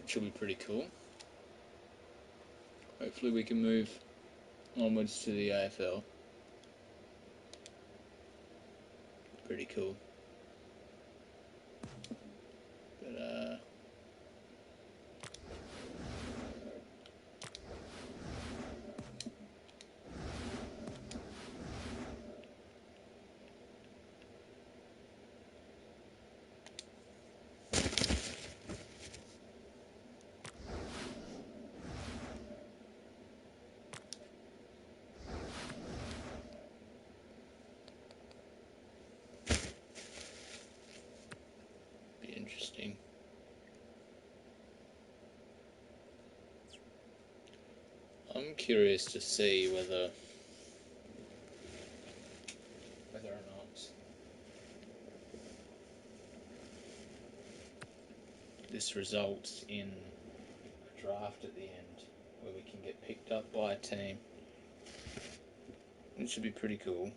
which will be pretty cool. Hopefully we can move onwards to the AFL. Pretty cool. But be interesting. I'm curious to see whether or not this results in a draft at the end where we can get picked up by a team. It should be pretty cool.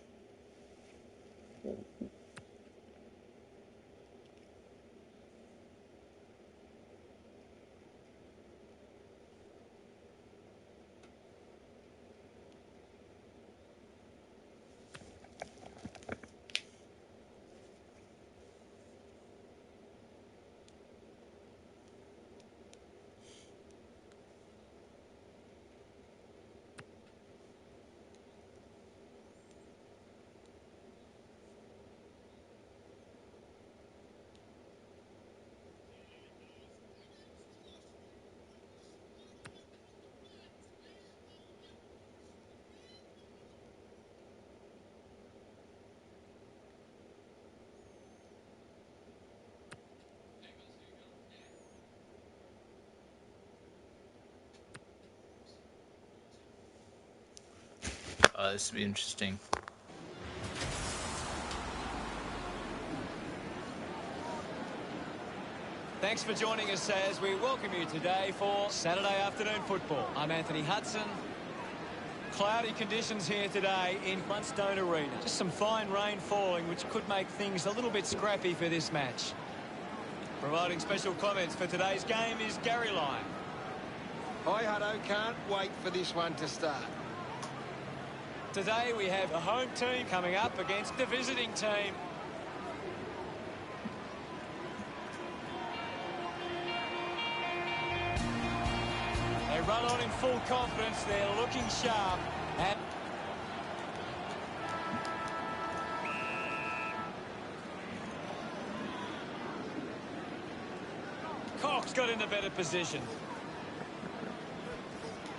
This will be interesting. Thanks for joining us as we welcome you today for Saturday afternoon football. I'm Anthony Hudson. Cloudy conditions here today in Blundstone Arena. Just some fine rain falling, which could make things a little bit scrappy for this match. Providing special comments for today's game is Gary Lyon. Hi, Hutto. Can't wait for this one to start. Today we have the home team coming up against the visiting team. They run on in full confidence. They're looking sharp. And Cox got into better position.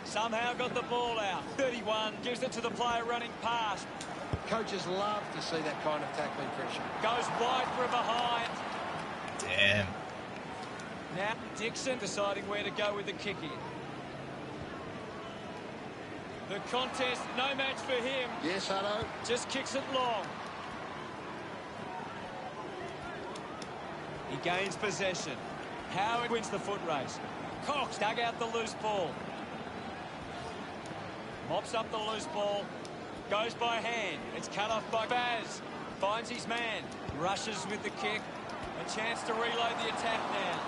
Somehow got the ball out. 31 gives it to the player running past. Coaches love to see that kind of tackling pressure. Goes wide from behind. Damn. Now Dixon deciding where to go with the kick in. The contest, no match for him. Yes, Hutto. Just kicks it long. He gains possession. Howard wins the foot race. Cox dug out the loose ball. Mops up the loose ball. Goes by hand. It's cut off by Baz. Finds his man. Rushes with the kick. A chance to reload the attack now.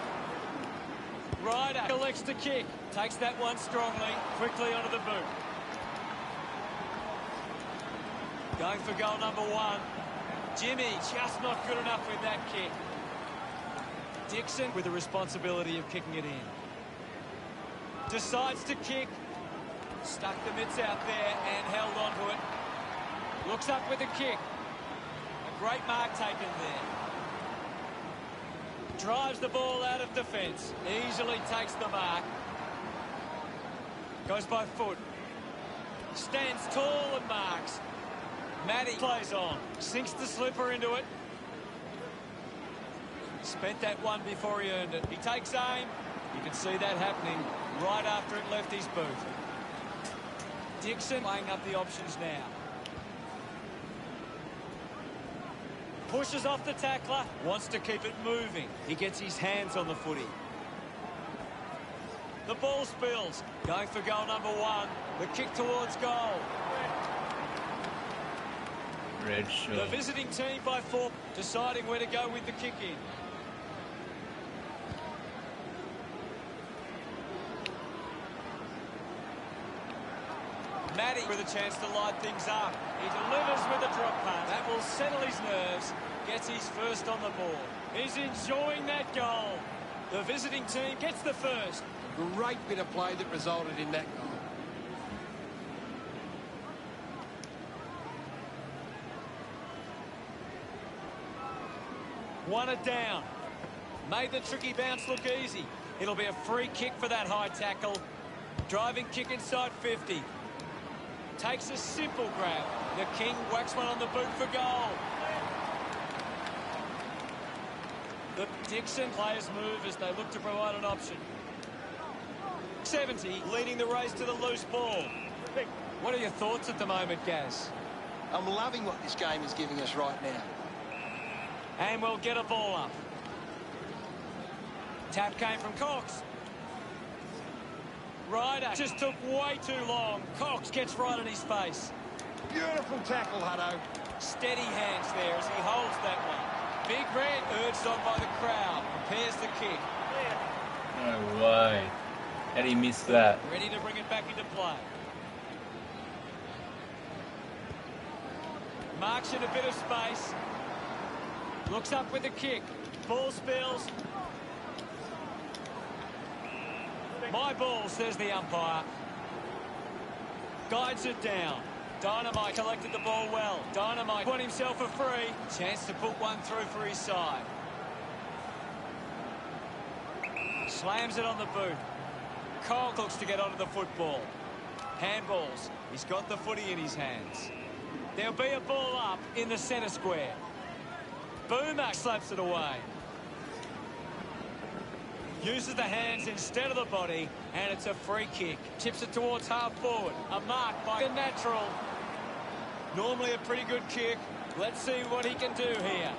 Ryder elects to kick. Takes that one strongly. Quickly onto the boot. Going for goal number 1. Jimmy just not good enough with that kick. Dixon with the responsibility of kicking it in. Decides to kick. Stuck the mitts out there and held on to it. Looks up with the kick. A great mark taken there. Drives the ball out of defence. Easily takes the mark. Goes by foot. Stands tall and marks. Matty plays on. Sinks the slipper into it. Spent that one before he earned it. He takes aim. You can see that happening right after it left his boot. Dixon weighing up the options now. Pushes off the tackler. Wants to keep it moving. He gets his hands on the footy. The ball spills. Going for goal number 1. The kick towards goal. Redshaw. The visiting team by 4. Deciding where to go with the kick in. Matty with a chance to light things up. He delivers with a drop punt. That will settle his nerves. Gets his first on the board. He's enjoying that goal. The visiting team gets the first. Great bit of play that resulted in that goal. Won it down. Made the tricky bounce look easy. It'll be a free kick for that high tackle. Driving kick inside 50. Takes a simple grab. The King whacks one on the boot for goal. The Dixon players move as they look to provide an option. 70 leading the race to the loose ball. What are your thoughts at the moment, Gaz? I'm loving what this game is giving us right now. And we'll get a ball up. Tap came from Cox. Ryder just took way too long. Cox gets right in his face. Beautiful tackle, Hutto. Steady hands there as he holds that one. Big Red urged on by the crowd. Prepares the kick. No way. How'd he miss that? Ready to bring it back into play. Marks in a bit of space. Looks up with the kick. Ball spills. My ball, says the umpire. Guides it down. Dynamite collected the ball well. Dynamite won himself a free. Chance to put one through for his side. Slams it on the boot. Cole looks to get onto the football. Handballs. He's got the footy in his hands. There'll be a ball up in the centre square. Boomer slaps it away. Uses the hands instead of the body, and it's a free kick. Chips it towards half forward. A mark by the natural. Normally a pretty good kick. Let's see what he can do here.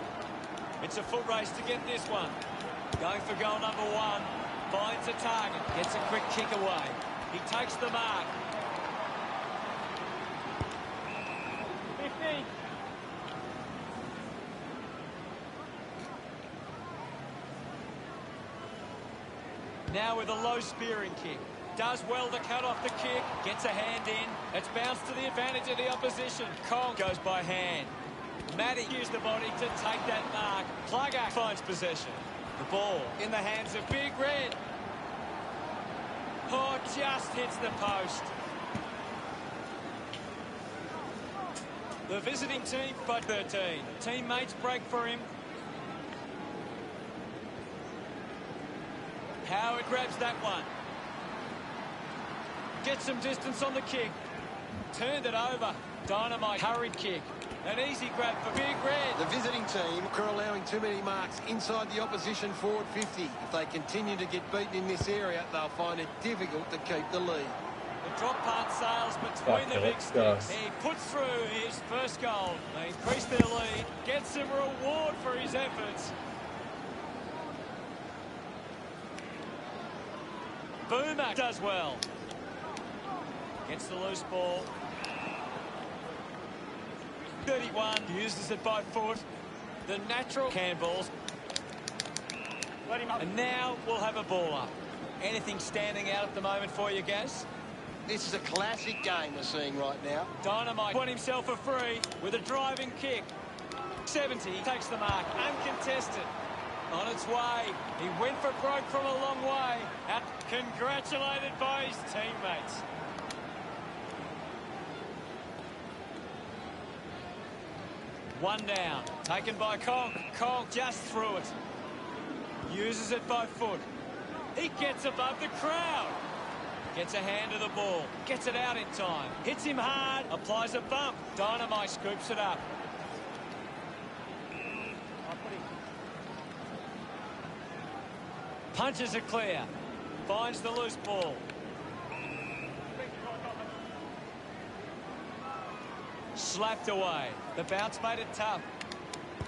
It's a foot race to get this one. Going for goal number one. Finds a target. Gets a quick kick away. He takes the mark. 50. Now with a low spearing kick. Does well to cut off the kick. Gets a hand in. It's bounced to the advantage of the opposition. Cole goes by hand. Matty used the body to take that mark. Plugger finds possession. The ball in the hands of Big Red. Oh, just hits the post. The visiting team by 13. Teammates break for him. Howard grabs that one. Gets some distance on the kick. Turned it over. Dynamite hurried kick. An easy grab for Big Red. The visiting team are allowing too many marks inside the opposition forward 50. If they continue to get beaten in this area, they'll find it difficult to keep the lead. The drop punt sails between the big sticks. He puts through his first goal. They increase their lead. Gets some reward for his efforts. Boomer does well. Gets the loose ball. 31 uses it by foot. The natural handballs. And now we'll have a ball up. Anything standing out at the moment for you, Gaz? This is a classic game we're seeing right now. Dynamite won himself a free with a driving kick. 70 takes the mark, uncontested. On its way. He went for broke from a long way. And congratulated by his teammates. One down. Taken by Conk. Conk just threw it. Uses it by foot. He gets above the crowd. Gets a hand to the ball. Gets it out in time. Hits him hard. Applies a bump. Dynamite scoops it up. Punches it clear. Finds the loose ball. Slapped away. The bounce made it tough.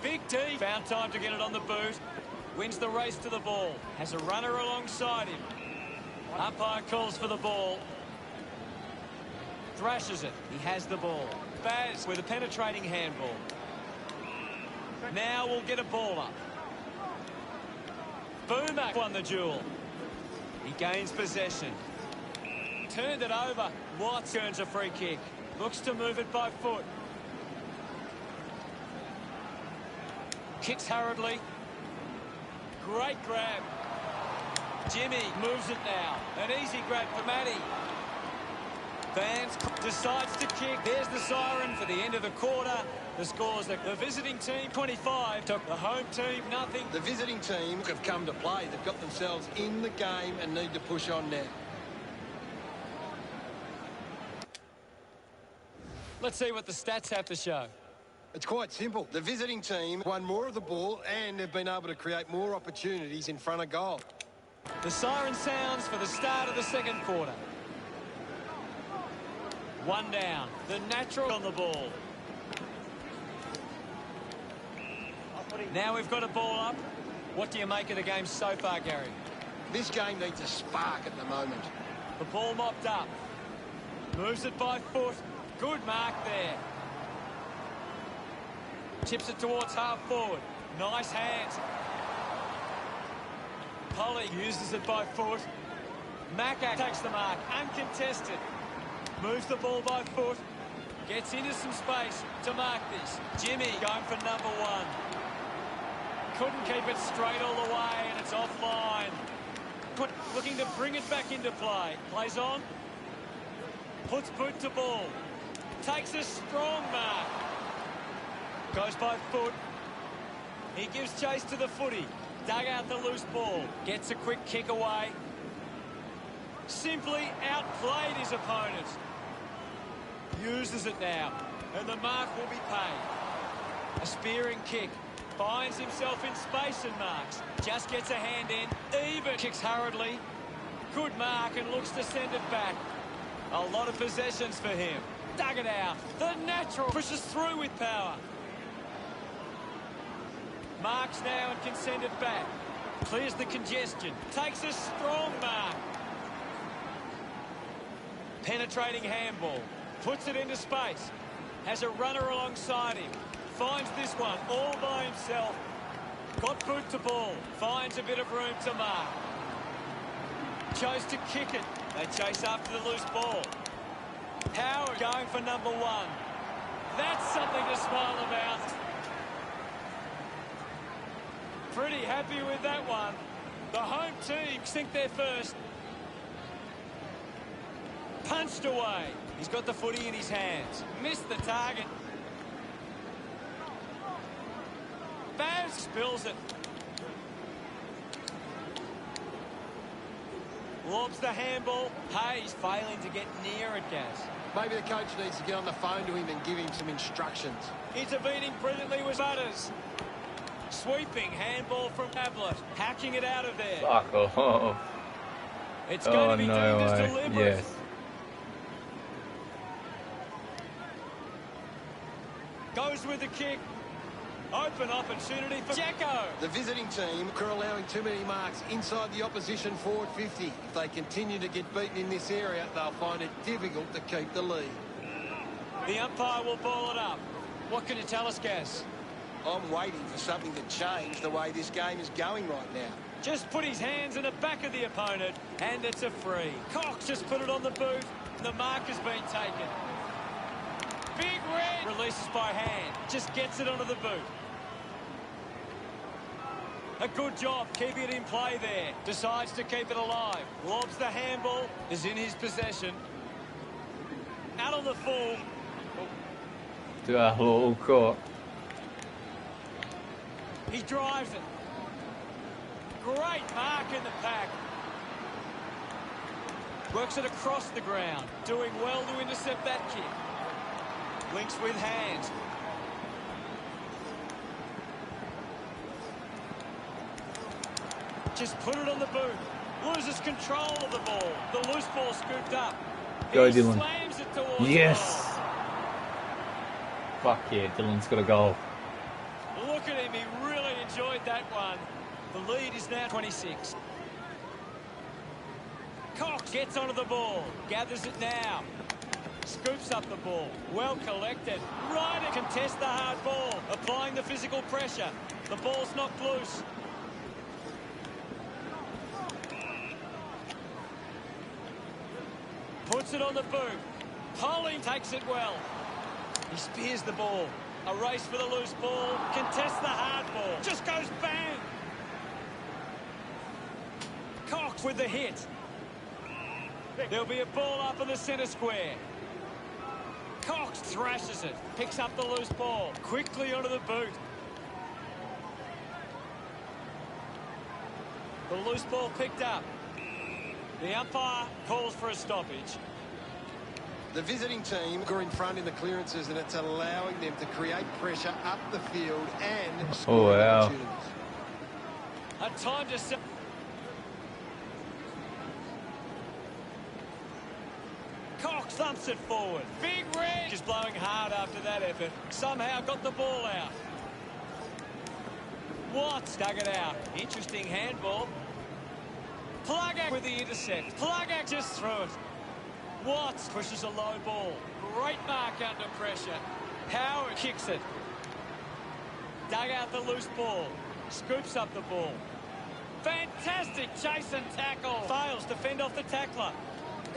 Big D found time to get it on the boot. Wins the race to the ball. Has a runner alongside him. Umpire calls for the ball. Thrashes it. He has the ball. Baz with a penetrating handball. Now we'll get a ball up. Boomer won the duel. He gains possession. turned it over. Watts earns a free kick. Looks to move it by foot. Kicks hurriedly. Great grab. Jimmy moves it now. An easy grab for Matty. Vance decides to kick. There's the siren for the end of the quarter. The scores the visiting team 25 took the home team nothing. The visiting team have come to play. They've got themselves in the game and need to push on now. Let's see what the stats have to show. It's quite simple. The visiting team won more of the ball and have been able to create more opportunities in front of goal. The siren sounds for the start of the second quarter. One down. The natural on the ball. Now we've got a ball up. What do you make of the game so far, Gary? This game needs a spark at the moment. The ball mopped up. Moves it by foot. Good mark there. Chips it towards half forward. Nice hands. Polly uses it by foot. Macca takes the mark. Uncontested. Moves the ball by foot. Gets into some space to mark this. Jimmy going for number one. Couldn't keep it straight all the way, and it's offline. Looking to bring it back into play. Plays on. Puts boot to ball. Takes a strong mark. Goes by foot. He gives chase to the footy. Dug out the loose ball. Gets a quick kick away. Simply outplayed his opponent. Uses it now. And the mark will be paid. A spearing kick. Finds himself in space and marks. Just gets a hand in. Even kicks hurriedly. Good mark and looks to send it back. A lot of possessions for him. Dug it out. The natural pushes through with power. Marks now and can send it back. Clears the congestion. Takes a strong mark. Penetrating handball. Puts it into space. Has a runner alongside him. Finds this one all by himself. Got boot to ball. Finds a bit of room to mark. Chose to kick it. They chase after the loose ball. Howard going for number one. That's something to smile about. Pretty happy with that one. The home team sink their first. Punched away. He's got the footy in his hands. Missed the target. Baz spills it. Lobs the handball. Hayes failing to get near it, Gaz. Maybe the coach needs to get on the phone to him and give him some instructions. Intervening brilliantly was Butters. Sweeping handball from Ablett. Hacking it out of there. Fuck off. It's going to be no doing this way. deliberate. Yes. Goes with the kick. Open opportunity for Jacko. The visiting team are allowing too many marks inside the opposition forward 50. If they continue to get beaten in this area, they'll find it difficult to keep the lead. The umpire will ball it up. What can you tell us, Gaz? I'm waiting for something to change the way this game is going right now. Just put his hands in the back of the opponent, and it's a free. Cox just put it on the boot. The mark has been taken. Big red. Releases by hand. Just gets it onto the boot. A good job keeping it in play there. Decides to keep it alive. Lobs the handball. Is in his possession. Out on the full. To our little court. He drives it. Great mark in the pack. Works it across the ground. Doing well to intercept that kick. Links with hands. Just put it on the boot. Loses control of the ball. The loose ball scooped up. Go, He Dylan. slams it towards Yes. goal. Fuck yeah, Dylan's got a goal. Look at him. He really enjoyed that one. The lead is now 26. Cox gets onto the ball. Gathers it now. Scoops up the ball. Well collected. Ryder contests the hard ball. Applying the physical pressure. The ball's knocked loose. Puts it on the boot. Polling takes it well. He spears the ball. A race for the loose ball. Contests the hard ball. Just goes bang. Cox with the hit. There'll be a ball up in the centre square. Cox thrashes it. Picks up the loose ball. Quickly onto the boot. The loose ball picked up. The umpire calls for a stoppage. The visiting team are in front in the clearances, and it's allowing them to create pressure up the field and score opportunities. A time to set. Cox thumps it forward. Big Red is blowing hard after that effort. Somehow got the ball out. Watts dug it out. Interesting handball. Plugger with the intercept. Plugger just threw it. Watts pushes a low ball. Great mark under pressure. Howard kicks it. Dug out the loose ball. Scoops up the ball. Fantastic chase and tackle. Fails to fend off the tackler.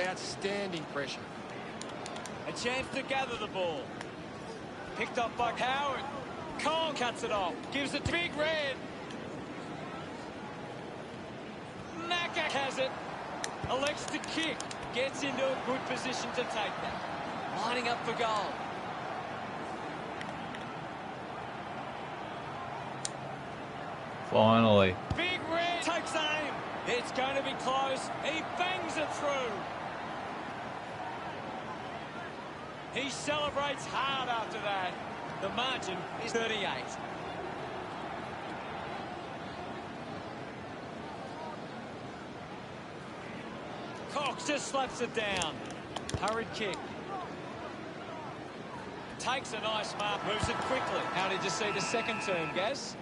Outstanding pressure. A chance to gather the ball. Picked up by Howard. Kong cuts it off. Gives it to Big Red. Naka has it. Elects to kick. Gets into a good position to take that. Lining up for goal. Finally. Big Red takes aim. It's going to be close. He bangs it through. He celebrates hard after that. The margin is 38. Cox just slaps it down. Hurried kick. Takes a nice mark. Moves it quickly. How did you see the second term, Gaz?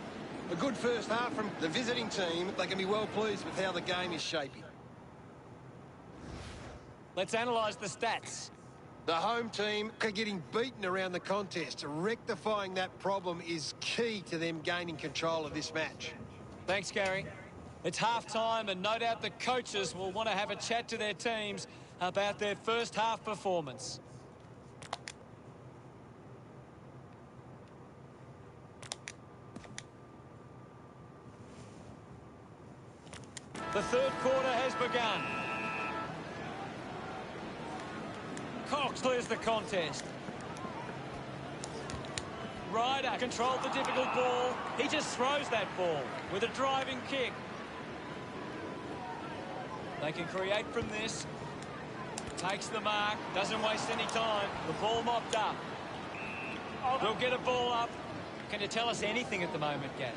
A good first half from the visiting team. They can be well pleased with how the game is shaping. Let's analyse the stats. The home team are getting beaten around the contest. Rectifying that problem is key to them gaining control of this match. Thanks, Gary. It's half-time, and no doubt the coaches will want to have a chat to their teams about their first half performance. The third quarter has begun. Cox clears the contest. Ryder controlled the difficult ball. He just throws that ball with a driving kick. They can create from this. Takes the mark. Doesn't waste any time. The ball mopped up. We'll get a ball up. Can you tell us anything at the moment, Gaz?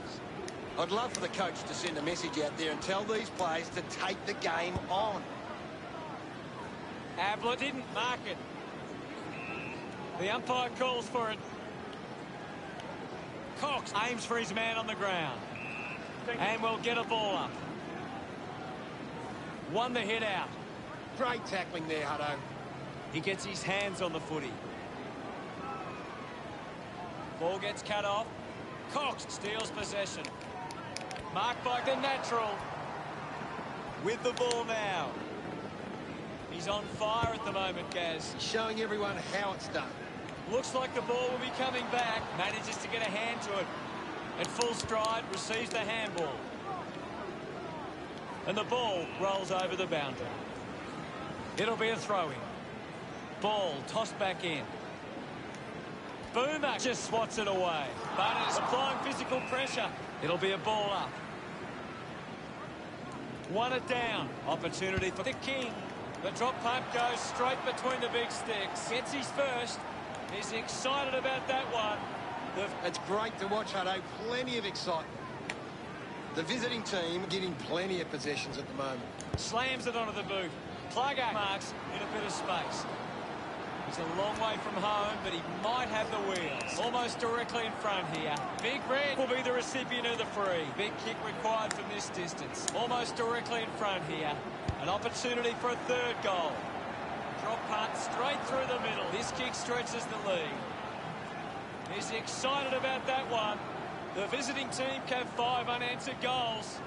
I'd love for the coach to send a message out there and tell these players to take the game on. Ablett didn't mark it. The umpire calls for it. Cox aims for his man on the ground. And we'll get a ball up. Won the hit out. Great tackling there, Hutto. He gets his hands on the footy. Ball gets cut off. Cox steals possession. Marked by the natural. With the ball now. He's on fire at the moment, Gaz. Showing everyone how it's done. Looks like the ball will be coming back. Manages to get a hand to it. At full stride, receives the handball. And the ball rolls over the boundary. It'll be a throw-in. Ball tossed back in. Boomer just swats it away. Butters applying physical pressure. It'll be a ball up. Won it down. Opportunity for the King. The drop punt goes straight between the big sticks. Gets his first. He's excited about that one. It's great to watch, Hutto. Plenty of excitement. The visiting team getting plenty of possessions at the moment. Slams it onto the boot. Plugger marks in a bit of space. He's a long way from home, but he might have the wheels. Almost directly in front here. Big Red will be the recipient of the free. Big kick required from this distance. Almost directly in front here. An opportunity for a third goal. Drop punt straight through the middle. This kick stretches the lead. He's excited about that one. The visiting team have 5 unanswered goals.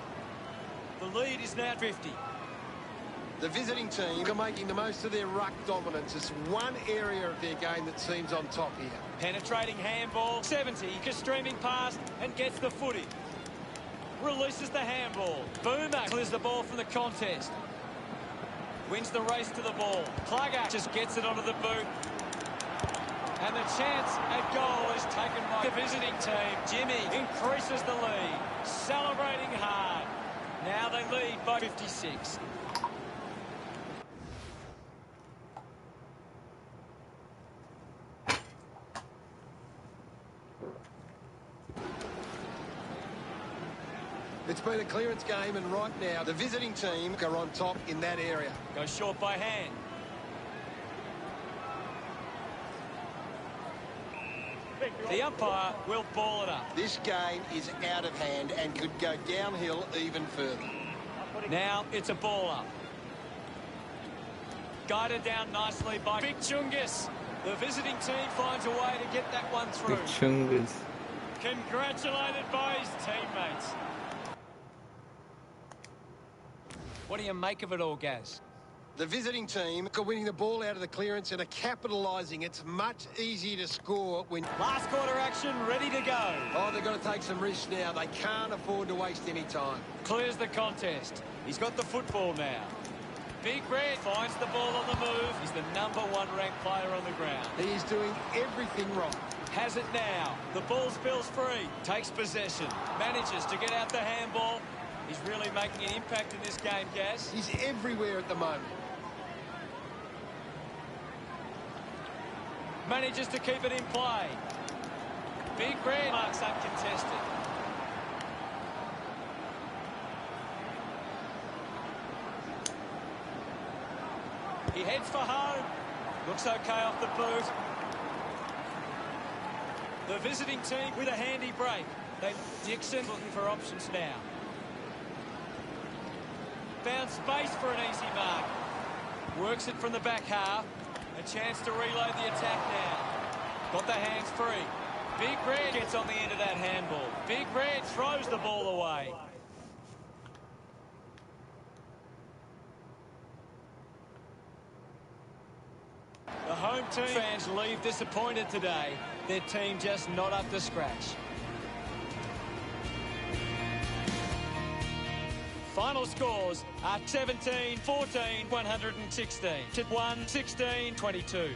The lead is now 50. The visiting team are making the most of their ruck dominance. It's one area of their game that seems on top here. Penetrating handball, 70, streaming past and gets the footy. Releases the handball. Boomer clears the ball from the contest. Wins the race to the ball. Plugger just gets it onto the boot. And the chance at goal is taken by the visiting team. Jimmy increases the lead. Celebrating hard. Now they lead by 56. It's been a clearance game, and right now the visiting team are on top in that area. Goes short by hand. The umpire will ball it up. This game is out of hand and could go downhill even further. Now it's a ball up. Guided down nicely by Big Chungus. The visiting team finds a way to get that one through. Big Chungus. Congratulated by his teammates. What do you make of it all, Gaz? The visiting team are winning the ball out of the clearance and are capitalising. It's much easier to score when... Last quarter action, ready to go. Oh, they've got to take some risks now. They can't afford to waste any time. Clears the contest. He's got the football now. Big Red finds the ball on the move. He's the #1 ranked player on the ground. He is doing everything right. Has it now. The ball spills free. Takes possession. Manages to get out the handball. He's really making an impact in this game, Gaz. He's everywhere at the moment. Manages to keep it in play. Big Red marks uncontested. He heads for home. Looks okay off the boot. The visiting team with a handy break. Dixon looking for options now. Found space for an easy mark. Works it from the back half. A chance to reload the attack now. Got the hands free. Big Red gets on the end of that handball. Big Red throws the ball away. The home team fans leave disappointed today. Their team just not up to scratch. Final scores are 17-14, 116 to 116, 22.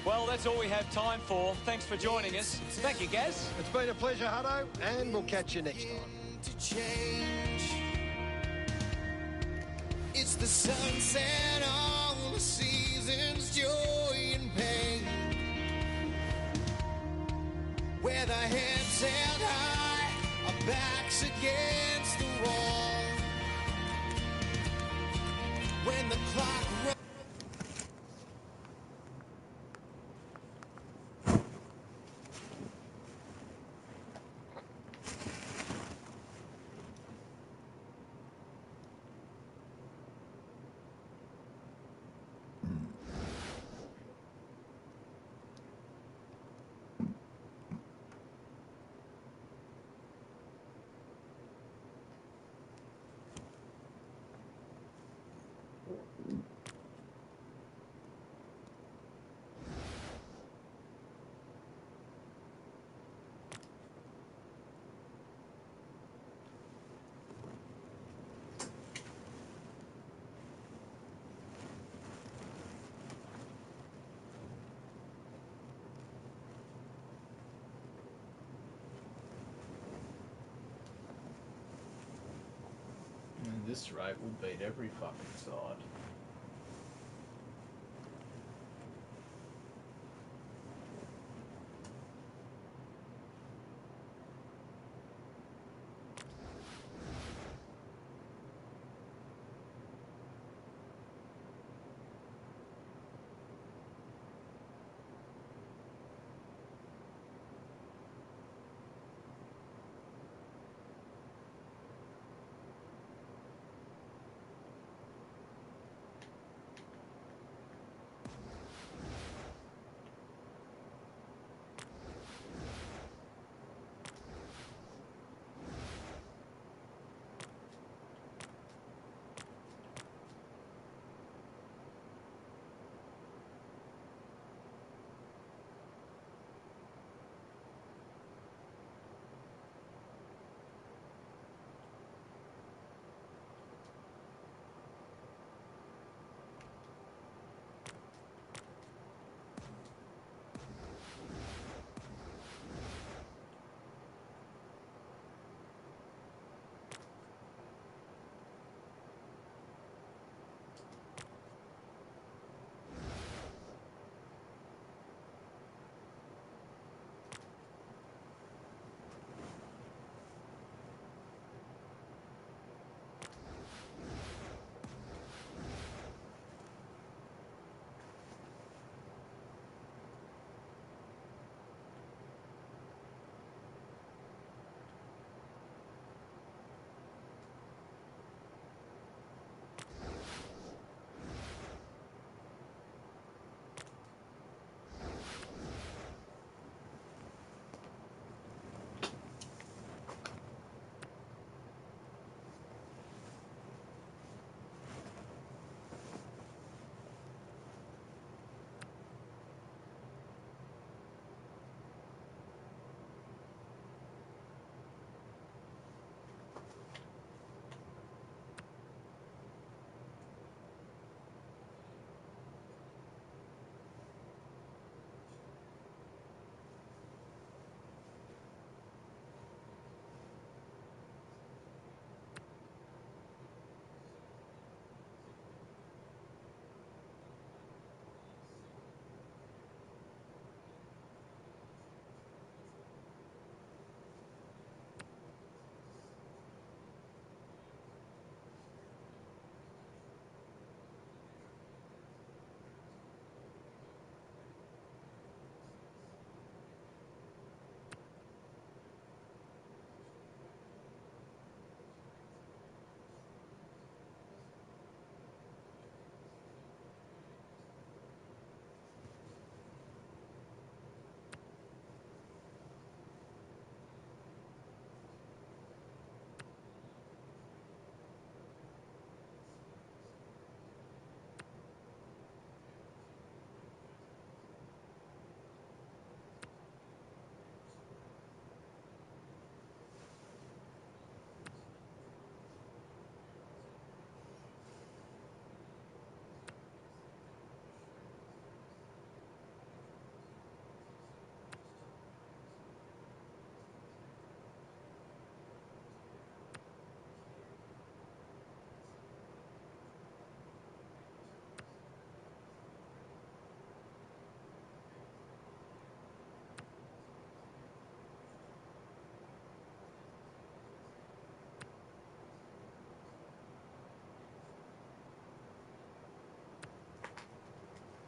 Well, that's all we have time for. Thanks for joining us. Thank you, Gaz. It's been a pleasure, Hutto, and we'll catch you next time. To change. It's the sunset, all the seasons, joy and pain. Where the heads held high, our backs against the wall. When the clock runs. At this rate, we'll beat every fucking side.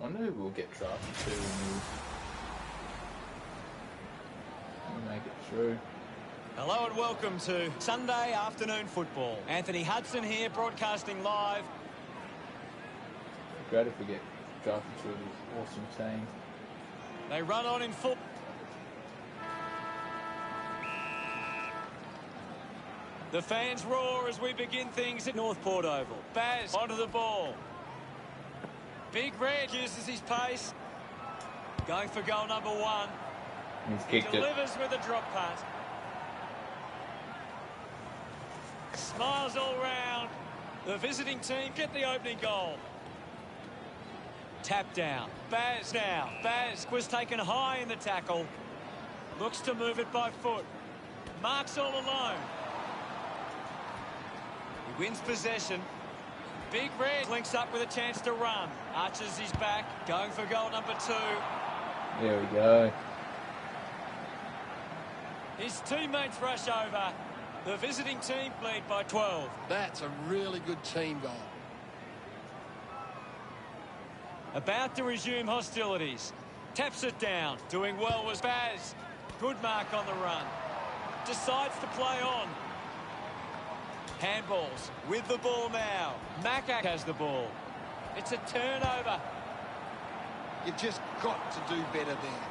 I knew we'll get drafted too when we make it through. Hello and welcome to Sunday afternoon football. Anthony Hudson here, broadcasting live. Great if we get drafted to this awesome team. They run on in full. The fans roar as we begin things at Northport Oval. Baz onto the ball. Big Red uses his pace. Going for goal number 1. He delivers with a drop punt. Smiles all round. The visiting team get the opening goal. Tap down. Baz now. Baz was taken high in the tackle. Looks to move it by foot. Marks all alone. He wins possession. Big Red links up with a chance to run. Arches his back. Going for goal number 2. There we go. His teammates rush over. The visiting team lead by 12. That's a really good team goal. About to resume hostilities. Taps it down. Doing well was Baz. Good mark on the run. Decides to play on. Handballs with the ball now. Macak has the ball. It's a turnover. You've just got to do better there.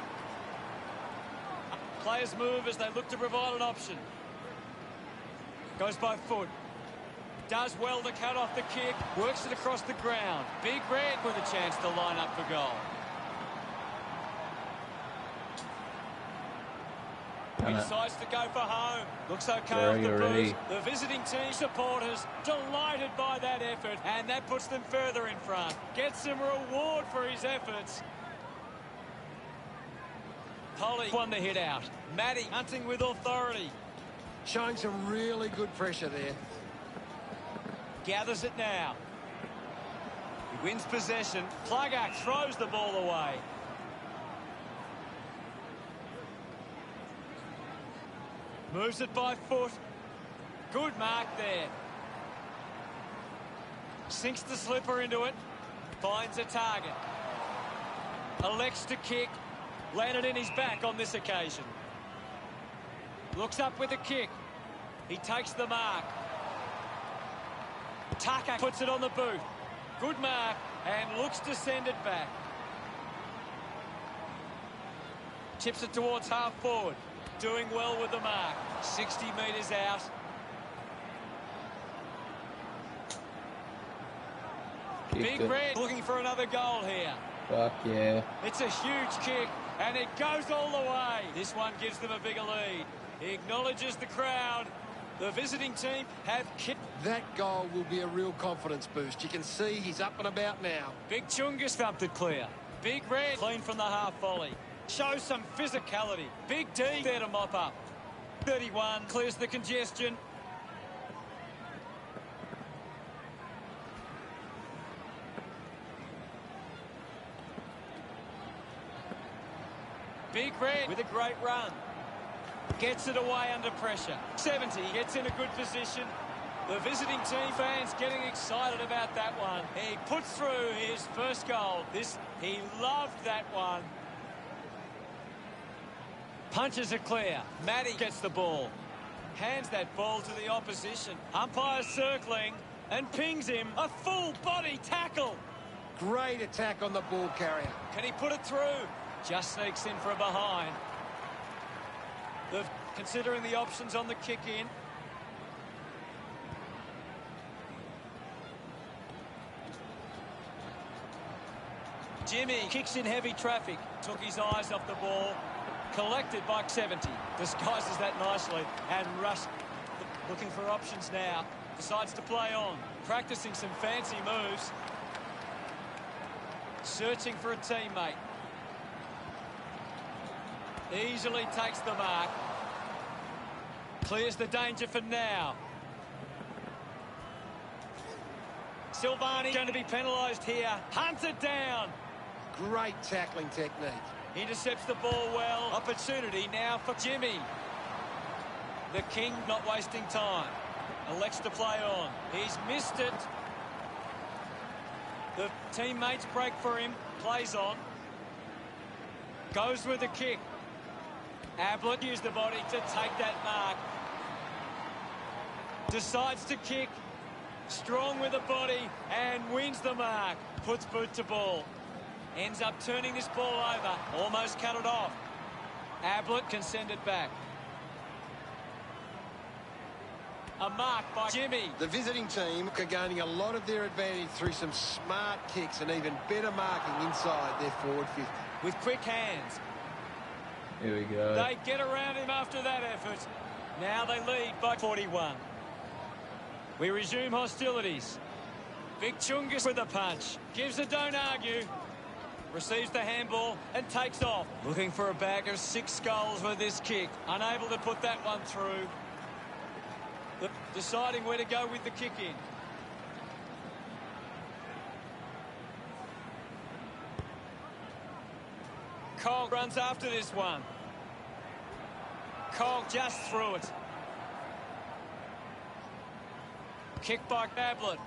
Players move as they look to provide an option. Goes by foot. Does well to cut off the kick. Works it across the ground. Big Red with a chance to line up for goal. He decides to go for home. Looks okay off the boost. The visiting team supporters delighted by that effort, and that puts them further in front. Gets some reward for his efforts. Polly won the hit out. Matty hunting with authority. Showing some really good pressure there. Gathers it now. He wins possession. Plugger throws the ball away. Moves it by foot. Good mark there. Sinks the slipper into it. Finds a target. Elects to kick. Landed in his back on this occasion. Looks up with a kick. He takes the mark. Tucker puts it on the boot. Good mark and looks to send it back. Chips it towards half forward. Doing well with the mark. 60 metres out. Big Red looking for another goal here. Fuck yeah. It's a huge kick and it goes all the way. This one gives them a bigger lead. He acknowledges the crowd. The visiting team have kicked. That goal will be a real confidence boost. You can see he's up and about now. Big Chungus thumped it clear. Big Red clean from the half volley. Shows some physicality. Big D there to mop up. 31 clears the congestion. Big Red with a great run. Gets it away under pressure. 70 gets in a good position. The visiting team fans getting excited about that one. He puts through his first goal. He loved that one. Punches it clear. Matty gets the ball. Hands that ball to the opposition. Umpire circling and pings him. A full body tackle. Great attack on the ball carrier. Can he put it through? Just sneaks in for a behind. Considering the options on the kick in. Jimmy kicks in heavy traffic. Took his eyes off the ball. Collected by 70. Disguises that nicely. And rushed. Looking for options now. Decides to play on. Practicing some fancy moves. Searching for a teammate. Easily takes the mark. Clears the danger for now. Silvani going to be penalised here. Hunted down. Great tackling technique. Intercepts the ball well. Opportunity now for Jimmy. The King not wasting time. Elects to play on. He's missed it. The teammates break for him. Plays on. Goes with the kick. Ablett used the body to take that mark. Decides to kick. Strong with the body and wins the mark. Puts boot to ball. Ends up turning this ball over. Almost cut it off. Ablett can send it back. A mark by Jimmy. The visiting team are gaining a lot of their advantage through some smart kicks and even better marking inside their forward 50. With quick hands. Here we go. They get around him after that effort. Now they lead by 41. We resume hostilities. Big Chungus with a punch. Gives a don't argue. Receives the handball and takes off. Looking for a bag of 6 goals with this kick. Unable to put that one through. Deciding where to go with the kick in. Cole runs after this one. Cole just threw it. Kick by Ablett.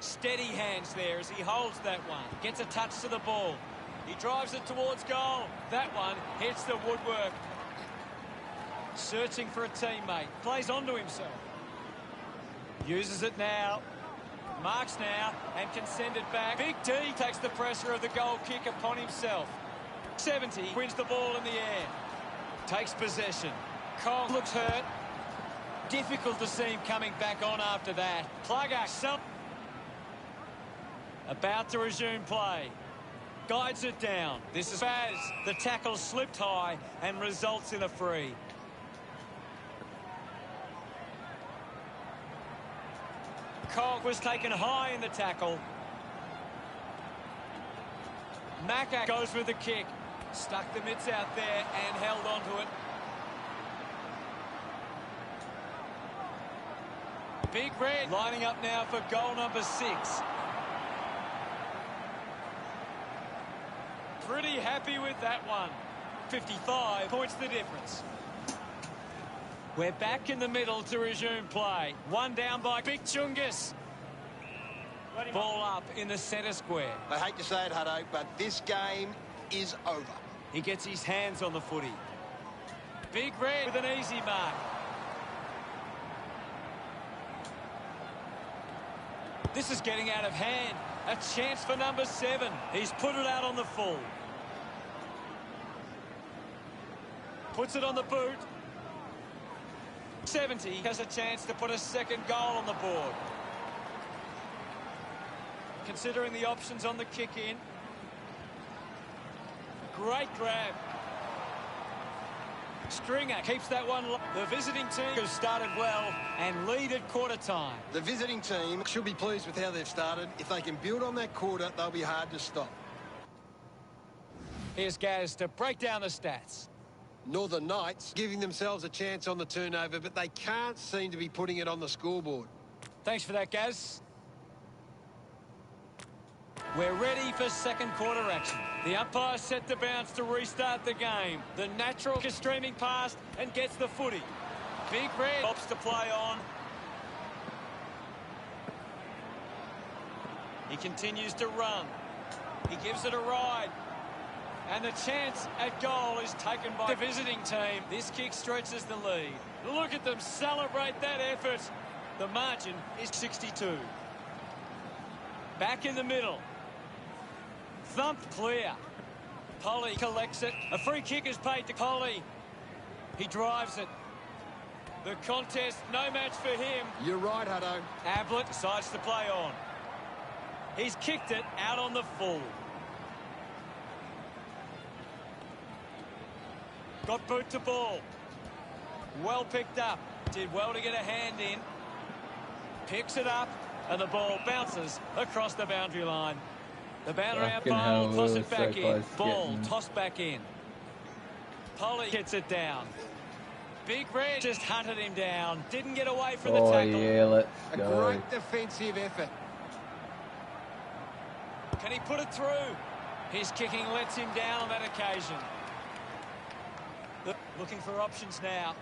Steady hands there as he holds that one. Gets a touch to the ball. He drives it towards goal. That one hits the woodwork. Searching for a teammate. Plays onto himself. Uses it now. Marks now and can send it back. Big D takes the pressure of the goal kick upon himself. 70 wins the ball in the air. Takes possession. Cole looks hurt. Difficult to see him coming back on after that. Plugger about to resume play. Guides it down. This is Baz. The tackle slipped high and results in a free. Cole was taken high in the tackle. Macca goes with the kick. Stuck the mitts out there and held onto it. Big Red lining up now for goal number 6. Pretty happy with that one. 55 points the difference. We're back in the middle to resume play. One down by Big Chungus. Ball up in the centre square. I hate to say it, Hutto, but this game is over. He gets his hands on the footy. Big Red with an easy mark. This is getting out of hand. A chance for number 7. He's put it out on the full. Puts it on the boot. 70 has a chance to put a second goal on the board. Considering the options on the kick in. Great grab. Stringer keeps that one. The visiting team have started well and lead at quarter time. The visiting team should be pleased with how they've started. If they can build on that quarter, they'll be hard to stop. Here's Gaz to break down the stats. Northern Knights giving themselves a chance on the turnover, but they can't seem to be putting it on the scoreboard. Thanks for that, Gaz. We're ready for second quarter action. The umpire set the bounce to restart the game. The natural is streaming past and gets the footy. Big Red opts to play on. He continues to run. He gives it a ride. And the chance at goal is taken by the visiting team. This kick stretches the lead. Look at them celebrate that effort. The margin is 62. Back in the middle. Thumped clear. Polly collects it. A free kick is paid to Polly. He drives it. The contest, no match for him. You're right, Hutto. Ablett decides to play on. He's kicked it out on the full. Got boot to ball. Well picked up. Did well to get a hand in. Picks it up. And the ball bounces across the boundary line. The boundary out ball, toss it back in. Ball tossed back in. Polly gets it down. Big Red just hunted him down. Didn't get away from the tackle. Yeah, let's go. A great defensive effort. Can he put it through? His kicking lets him down on that occasion. Looking for options now.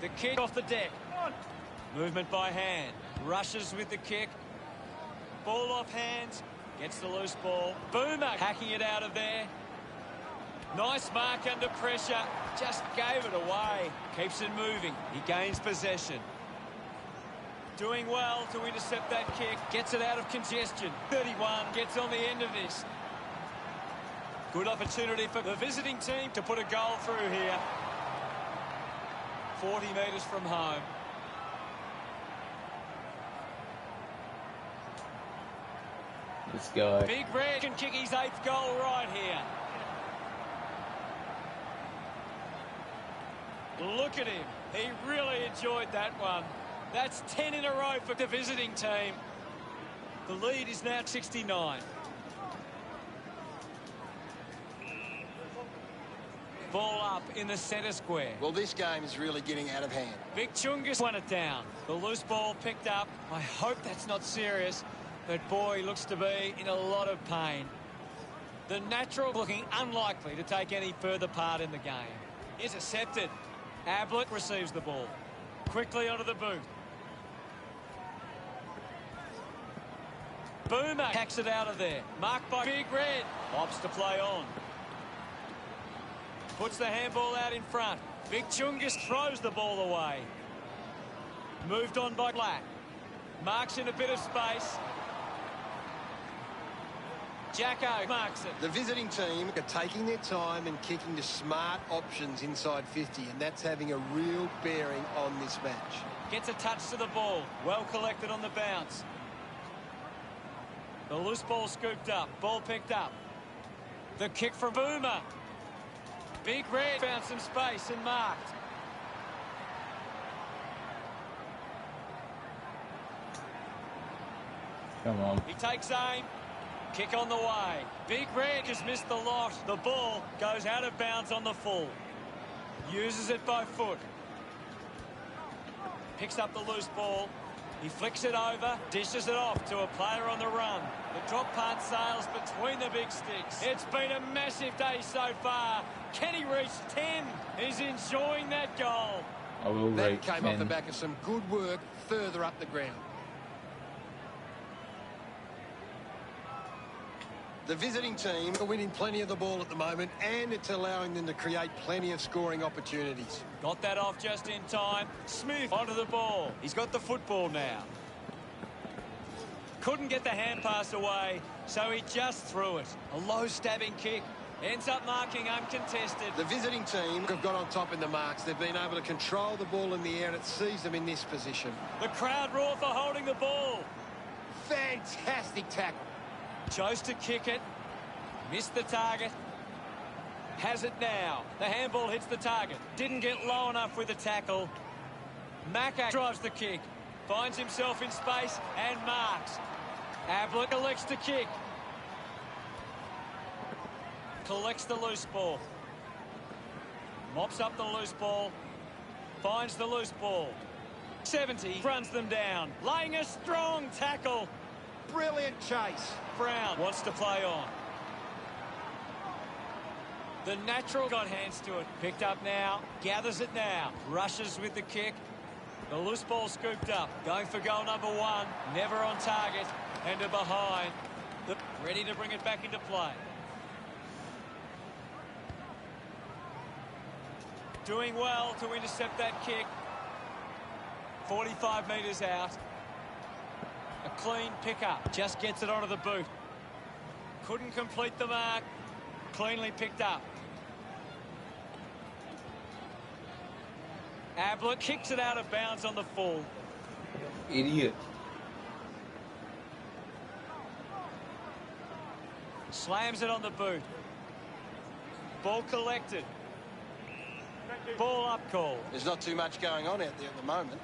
The kick off the deck. Movement by hand. Rushes with the kick. Ball off hands. Gets the loose ball. Boomer hacking it out of there. Nice mark under pressure. Just gave it away. Keeps it moving. He gains possession. Doing well to intercept that kick. Gets it out of congestion. 31 gets on the end of this. Good opportunity for the visiting team to put a goal through here. 40 metres from home. Let's go. Big Red can kick his 8th goal right here. Look at him. He really enjoyed that one. That's 10 in a row for the visiting team. The lead is now 69. Ball up in the centre square. Well, this game is really getting out of hand. Big Chungus won it down. The loose ball picked up. I hope that's not serious. But boy, looks to be in a lot of pain. The natural looking unlikely to take any further part in the game. Intercepted. Ablett receives the ball. Quickly onto the boot. Boomer hacks it out of there. Marked by Big Red. Opts to play on. Puts the handball out in front. Big Chungus throws the ball away. Moved on by Black. Marks in a bit of space. Jacko marks it. The visiting team are taking their time and kicking to smart options inside 50, and that's having a real bearing on this match. Gets a touch to the ball. Well collected on the bounce. The loose ball scooped up. Ball picked up. The kick from Boomer. Big Red found some space and marked. Come on. He takes aim. Kick on the way. Big Red has missed the lot. The ball goes out of bounds on the full. Uses it by foot. Picks up the loose ball. He flicks it over, dishes it off to a player on the run. The drop punt sails between the big sticks. It's been a massive day so far. Can he reach 10? He's enjoying that goal. I will That reach came 10. off the back of some good work further up the ground. The visiting team are winning plenty of the ball at the moment, and it's allowing them to create plenty of scoring opportunities. Got that off just in time. Smith onto the ball. He's got the football now. Couldn't get the hand pass away, so he just threw it. A low stabbing kick. Ends up marking uncontested. The visiting team have got on top in the marks. They've been able to control the ball in the air, and it sees them in this position. The crowd roar for holding the ball. Fantastic tackle. Chose to kick it. Missed the target. Has it now. The handball hits the target. Didn't get low enough with the tackle. Macca drives the kick. Finds himself in space and marks. Ablett elects to kick. Collects the loose ball. Mops up the loose ball. Finds the loose ball. 70 runs them down. Laying a strong tackle. Brilliant chase. Brown wants to play on. The natural got hands to it. Picked up now. Gathers it now. Rushes with the kick. The loose ball scooped up. Going for goal number 1. Never on target. And to behind. Ready to bring it back into play. Doing well to intercept that kick. 45 metres out. A clean pickup. Just gets it onto the boot. Couldn't complete the mark. Cleanly picked up. Ablett kicks it out of bounds on the full. Idiot. Slams it on the boot. Ball collected. Ball up call. There's not too much going on out there at the moment.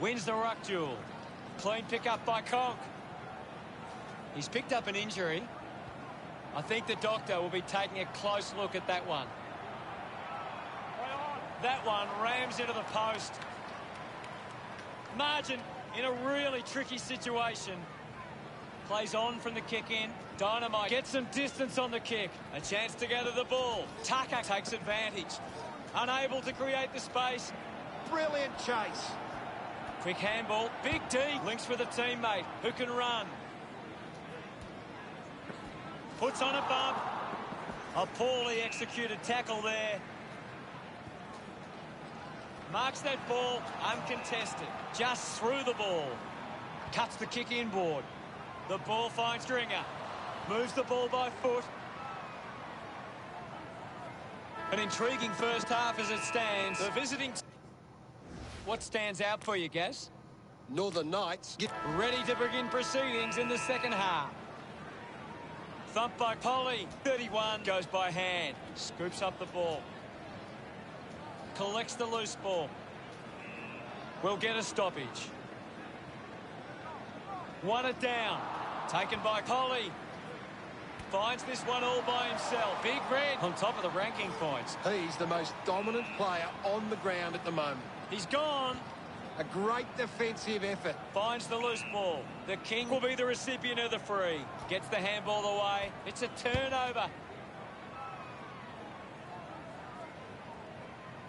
Wins the ruck duel. Clean pick up by Conk. He's picked up an injury. I think the doctor will be taking a close look at that one. That one rams into the post. Margin in a really tricky situation. Plays on from the kick in. Dynamite gets some distance on the kick. A chance to gather the ball. Tucker takes advantage. Unable to create the space. Brilliant chase. Quick handball. Big D. Links with a teammate who can run. Puts on a bump. A poorly executed tackle there. Marks that ball uncontested. Just through the ball. Cuts the kick inboard. The ball finds Stringer. Moves the ball by foot. An intriguing first half as it stands. The visiting... What stands out for you, Gaz? Northern Knights get Ready to begin proceedings in the second half. Thump by Polly. 31 goes by hand. Scoops up the ball. Collects the loose ball. Will get a stoppage. Won it down. Taken by Polly. Finds this one all by himself. Big Red on top of the ranking points. He's the most dominant player on the ground at the moment. He's gone. A great defensive effort. Finds the loose ball. The King will be the recipient of the free. Gets the handball away. It's a turnover.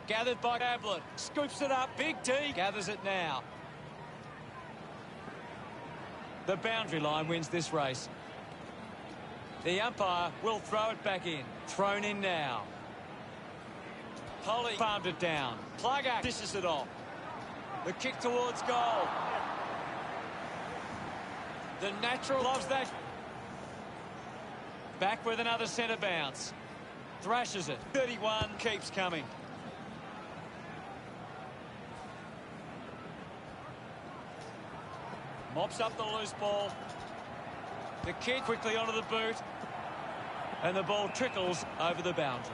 Gathered by Ablett. Scoops it up. Big D gathers it now. The boundary line wins this race. The umpire will throw it back in. Thrown in now. Polly palmed it down. Plugger dishes it off. The kick towards goal. The natural loves that. Back with another centre bounce. Thrashes it. 31 keeps coming. Mops up the loose ball. The kid quickly onto the boot. And the ball trickles over the boundary.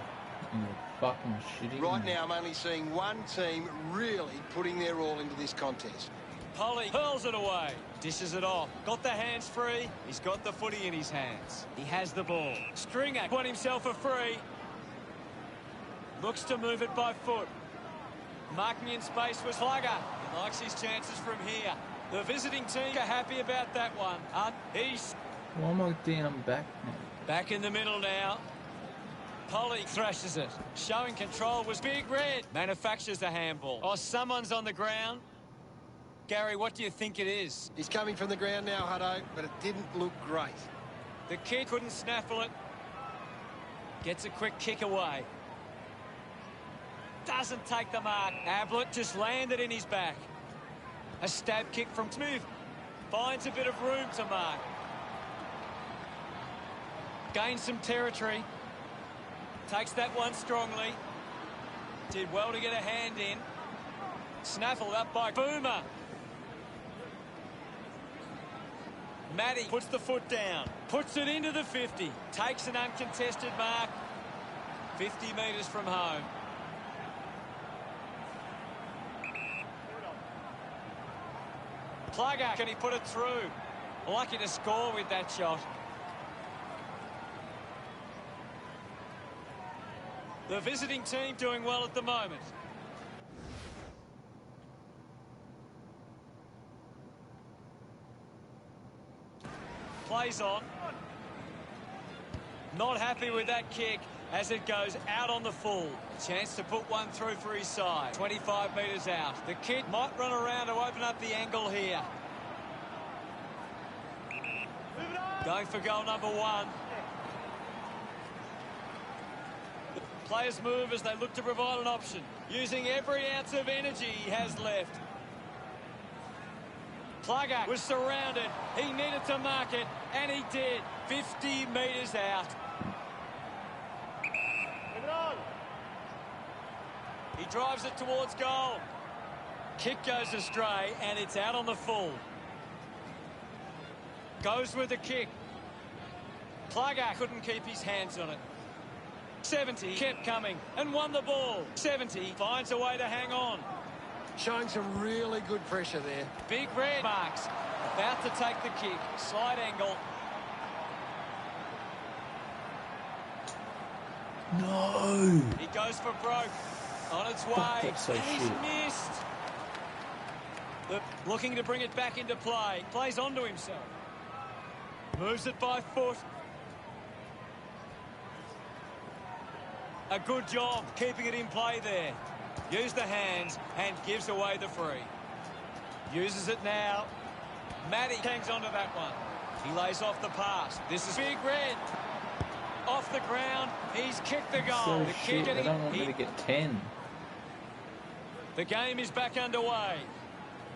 You're fucking shitting Right me. now, I'm only seeing one team really putting their all into this contest. Polly hurls it away. Dishes it off. Got the hands free. He's got the footy in his hands. He has the ball. Stringer won himself a free. Looks to move it by foot. Marking in space was Slugger. He likes his chances from here. The visiting team are happy about that one. He's Why am I down back now? back in the middle now. Polly thrashes it. Showing control was Big Red. Manufactures the handball. Oh, someone's on the ground. Gary, what do you think it is? He's coming from the ground now, Hutto, but it didn't look great. The kid couldn't snaffle it. Gets a quick kick away. Doesn't take the mark. Ablett just landed in his back. A stab kick from Smith. Finds a bit of room to mark. Gains some territory. Takes that one strongly. Did well to get a hand in. Snaffled up by Boomer. Matty puts the foot down. Puts it into the 50. Takes an uncontested mark. 50 metres from home. Plugger, can he put it through? Lucky to score with that shot. The visiting team doing well at the moment. Plays on. Not happy with that kick as it goes out on the full. Chance to put one through for his side. 25 metres out. The kid might run around to open up the angle here. Going for goal number one. The players move as they look to provide an option. Using every ounce of energy he has left. Plugger was surrounded. He needed to mark it, and he did. 50 metres out. He drives it towards goal. Kick goes astray, and it's out on the full. Goes with the kick. Plugger couldn't keep his hands on it. 70 kept coming and won the ball. 70 finds a way to hang on. Showing some really good pressure there. Big Red marks. About to take the kick. Slight angle. No! He goes for broke. On its way. Fuck, that's so He's shit. missed. Looking to bring it back into play. Plays onto himself. Moves it by foot. A good job keeping it in play there. Use the hands and gives away the free. Uses it now. Matty hangs onto that one. He lays off the pass. This is Big Red. Off the ground. He's kicked the goal. So The shit, kick I don't want me to get 10. The game is back underway.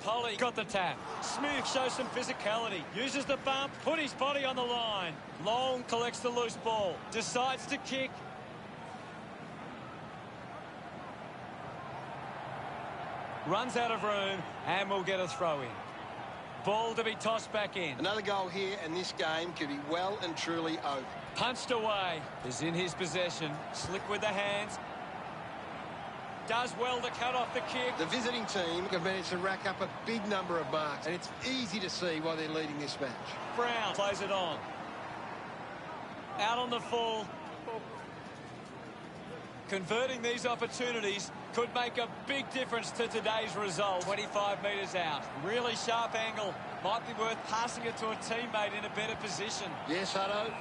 Polly got the tap. Smith shows some physicality. Uses the bump. Put his body on the line. Long collects the loose ball. Decides to kick. Runs out of room and will get a throw in. Ball to be tossed back in. Another goal here, and this game could be well and truly over. Punched away. Is in his possession. Slick with the hands. Does well to cut off the kick. The visiting team have managed to rack up a big number of marks, and it's easy to see why they're leading this match. Brown plays it on. Out on the full. Converting these opportunities could make a big difference to today's result. 25 metres out. Really sharp angle. Might be worth passing it to a teammate in a better position. Yes, Hutto.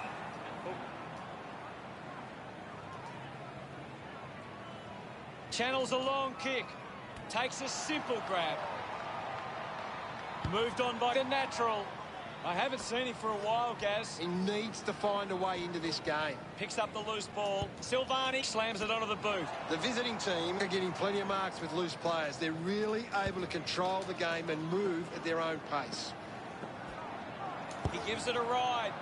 Channels a long kick. Takes a simple grab. Moved on by the natural. I haven't seen him for a while, Gaz. He needs to find a way into this game. Picks up the loose ball. Silvani slams it onto the boot. The visiting team are getting plenty of marks with loose players. They're really able to control the game and move at their own pace. He gives it a ride.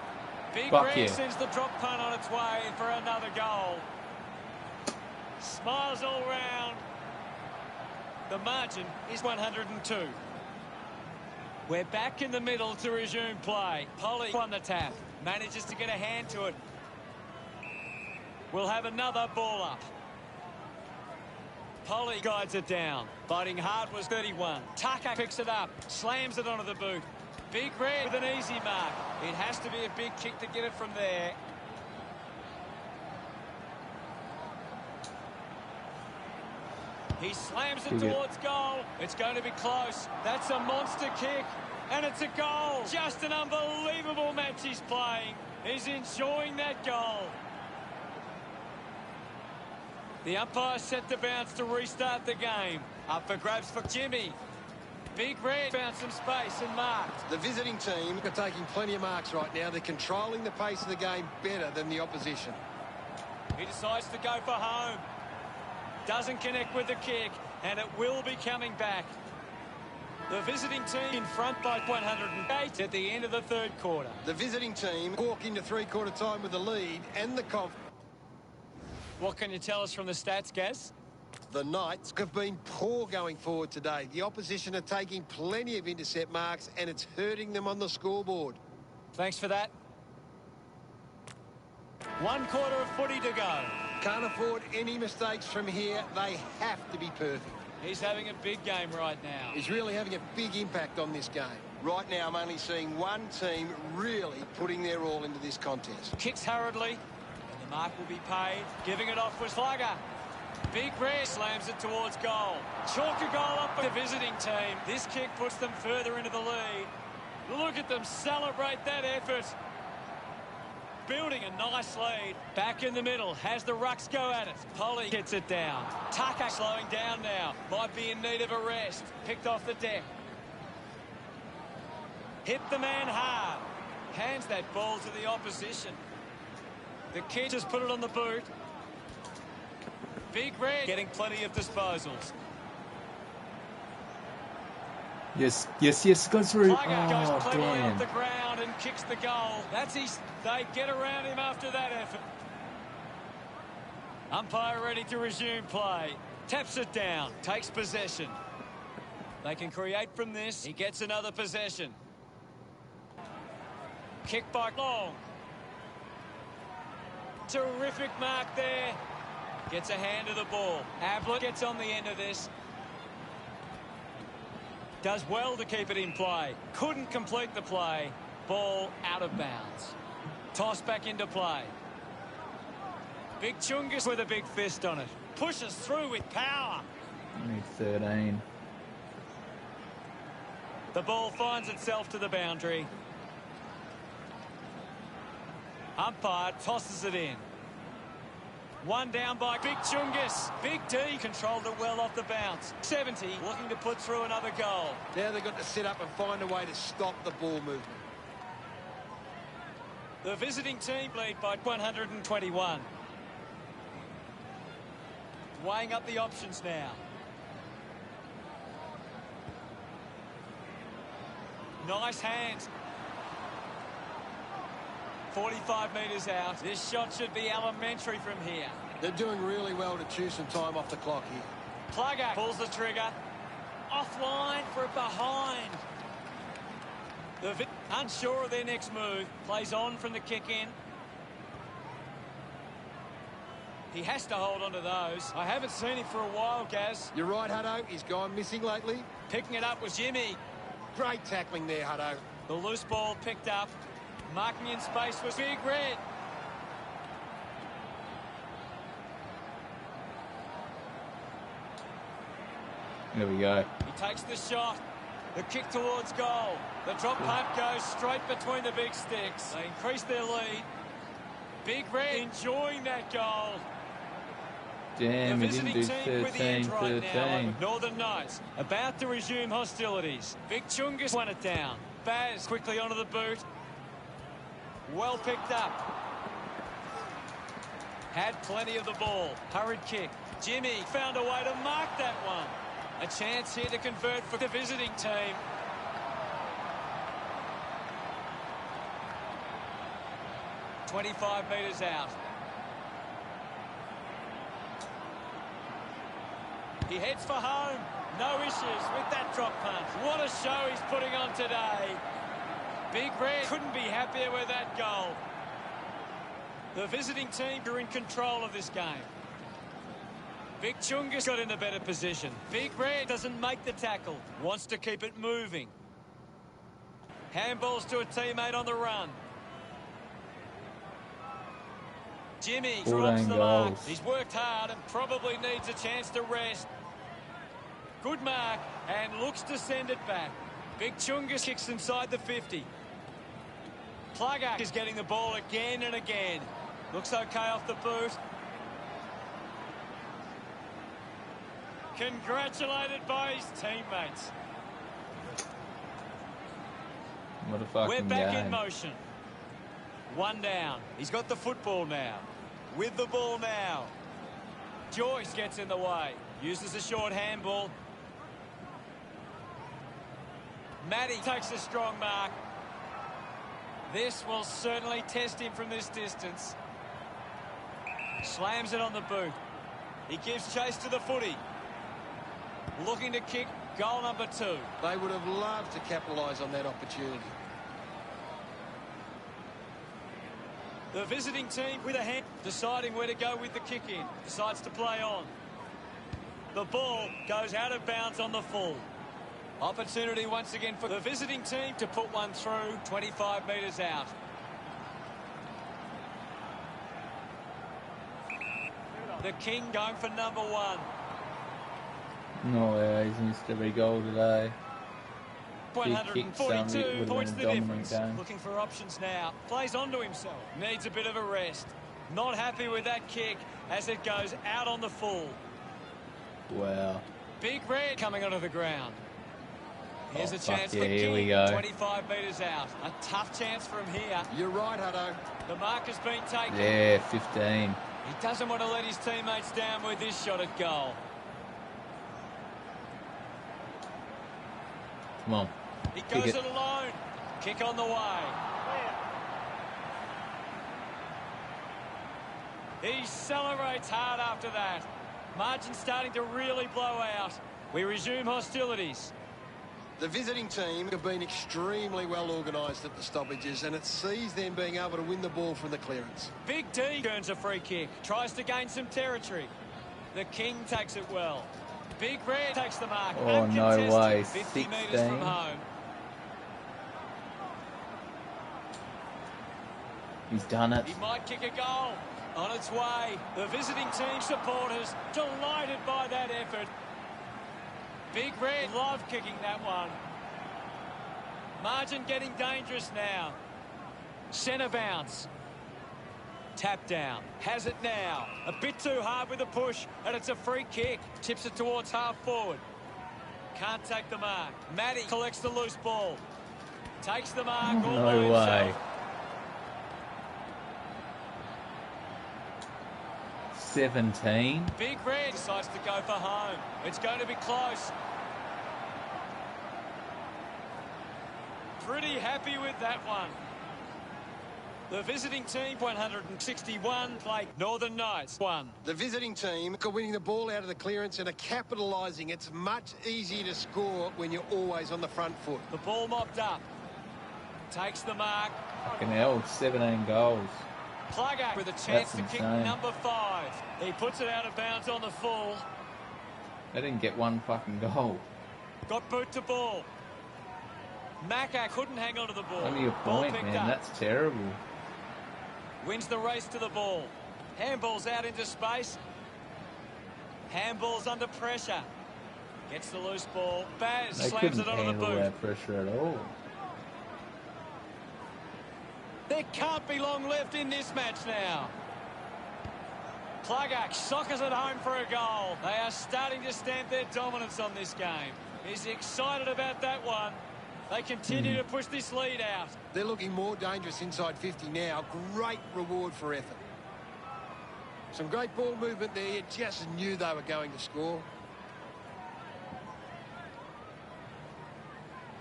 Big Fuck Red yeah. sends the drop punt on its way for another goal. Smiles all round. The margin is 102. We're back in the middle to resume play. Polly on the tap. Manages to get a hand to it. We'll have another ball up. Polly guides it down. Biting hard was 31. Tucker picks it up. Slams it onto the boot. Big Red with an easy mark. It has to be a big kick to get it from there. He slams it towards goal. It's going to be close. That's a monster kick. And it's a goal. Just an unbelievable match he's playing. He's enjoying that goal. The umpire set the bounce to restart the game. Up for grabs for Jimmy. Big Red found some space and marked. The visiting team are taking plenty of marks right now. They're controlling the pace of the game better than the opposition. He decides to go for home. Doesn't connect with the kick, and it will be coming back. The visiting team in front by 108 at the end of the third quarter. The visiting team walk into three-quarter time with the lead and the confidence. What can you tell us from the stats, Gaz? The Knights have been poor going forward today. The opposition are taking plenty of intercept marks, and it's hurting them on the scoreboard. Thanks for that. 1 quarter of footy to go. Can't afford any mistakes from here. They have to be perfect. He's having a big game right now. He's really having a big impact on this game. Right now, I'm only seeing one team really putting their all into this contest. Kicks hurriedly, and the mark will be paid. Giving it off was Flagger. Big Red slams it towards goal. Chalk a goal up for the visiting team. This kick puts them further into the lead. Look at them celebrate that effort. Building a nice lead. Back in the middle. Has the rucks go at it. Polly gets it down. Tucker slowing down now. Might be in need of a rest. Picked off the deck. Hit the man hard. Hands that ball to the opposition. The kid just put it on the boot. Big Red getting plenty of disposals. Yes, yes, yes, go through. Tiger goes Oh, cleverly off damn. the ground and kicks the goal. That's his. They get around him after that effort. Umpire ready to resume play. Taps it down. Takes possession. They can create from this. He gets another possession. Kick by Long. Terrific mark there. Gets a hand to the ball. Ablett gets on the end of this. Does well to keep it in play. Couldn't complete the play. Ball out of bounds. Toss back into play. Big Chungus with a big fist on it. Pushes through with power. Only 13. The ball finds itself to the boundary. Umpire tosses it in. One down by Big Chungus. Big D controlled it well off the bounce. 70 looking to put through another goal. Now they've got to sit up and find a way to stop the ball movement. The visiting team lead by 121. Weighing up the options now. Nice hands. 45 metres out. This shot should be elementary from here. They're doing really well to chew some time off the clock here. Plugger pulls the trigger. Offline for a behind. Unsure of their next move. Plays on from the kick in. He has to hold on to those. I haven't seen him for a while, Gaz. You're right, Hutto. He's gone missing lately. Picking it up was Jimmy. Great tackling there, Hutto. The loose ball picked up. Marking in space was Big Red. There we go. He takes the shot. The kick towards goal. The drop punt goes straight between the big sticks. They increase their lead. Big Red enjoying that goal. Damn, the he didn't visiting do team with the edge 13-13. right now. Northern Knights about to resume hostilities. Big Chungus won it down. Baz quickly onto the boot. Well picked up. Had plenty of the ball. Hurried kick. Jimmy found a way to mark that one. A chance here to convert for the visiting team. "25 metres out. He heads for home. No issues with that drop punt. What a show he's putting on today. Big Red couldn't be happier with that goal. The visiting team are in control of this game. Big Chungus got in a better position. Big Red doesn't make the tackle. Wants to keep it moving. Handballs to a teammate on the run. Jimmy drops the mark. He's worked hard and probably needs a chance to rest. Good mark and looks to send it back. Big Chungus kicks inside the 50. Plugger is getting the ball again and again. Looks okay off the boot. Congratulated by his teammates. What a fucking We're back game. in motion. One down. He's got the football now. With the ball now. Joyce gets in the way. Uses a short handball. Matty takes a strong mark. This will certainly test him from this distance. Slams it on the boot. He gives chase to the footy. Looking to kick goal number 2. They would have loved to capitalise on that opportunity. The visiting team with a hand, deciding where to go with the kick in. Decides to play on. The ball goes out of bounds on the full. Opportunity once again for the visiting team to put one through. 25 metres out. The King going for number 1. No way, he's missed every goal today. 142 points the difference. Game. Looking for options now. Plays onto himself. Needs a bit of a rest. Not happy with that kick as it goes out on the full. Wow. Big Red coming onto the ground. Here's a chance for here King. we go. 25 metres out. A tough chance from here. You're right, Hutto. The mark has been taken. Yeah, 15. He doesn't want to let his teammates down with this shot at goal. Come on. He goes it alone. Kick on the way. He celebrates hard after that. Margin starting to really blow out. We resume hostilities. The visiting team have been extremely well organised at the stoppages, and it sees them being able to win the ball from the clearance. Big D earns a free kick. Tries to gain some territory. The King takes it well. Big Red takes the mark. Oh, no way. 50 metres 16. from home. He's done it. He might kick a goal. On its way. The visiting team supporters delighted by that effort. Big Red love kicking that one. Margin getting dangerous now. Centre bounce. Tap down. Has it now. A bit too hard with the push, and it's a free kick. Tips it towards half forward. Can't take the mark. Matty collects the loose ball. Takes the mark all by No way. himself. 17. Big Red decides to go for home. It's going to be close. Pretty happy with that one. The visiting team, 161, played Northern Knights, 1. The visiting team are winning the ball out of the clearance and are capitalising. It's much easier to score when you're always on the front foot. The ball mopped up. Takes the mark. Fucking hell, 17 goals. Plugger with a chance That's to kick insane. number 5. He puts it out of bounds on the full. They didn't get one fucking goal. Got boot to ball. Macca couldn't hang on to the ball. Only a Ball point, picked man. up. That's terrible. Wins the race to the ball. Handball's out into space. Handball's under pressure. Gets the loose ball. Baz They slams couldn't it onto the handle boot. that pressure at all. There can't be long left in this match now. Plugger soccers it home for a goal. They are starting to stamp their dominance on this game. He's excited about that one. They continue to push this lead out. They're looking more dangerous inside 50 now. Great reward for effort. Some great ball movement there. You just knew they were going to score.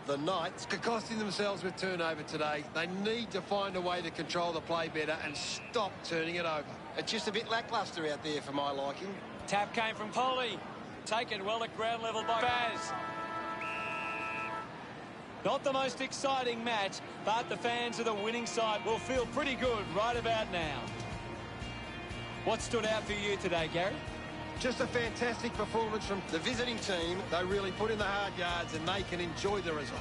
The Knights are costing themselves with turnover today. They need to find a way to control the play better and stop turning it over. It's just a bit lacklustre out there for my liking. Tap came from Polly. Taken well at ground level by Baz. Not the most exciting match, but the fans of the winning side will feel pretty good right about now. What stood out for you today, Gary? Just a fantastic performance from the visiting team. They really put in the hard yards and they can enjoy the result.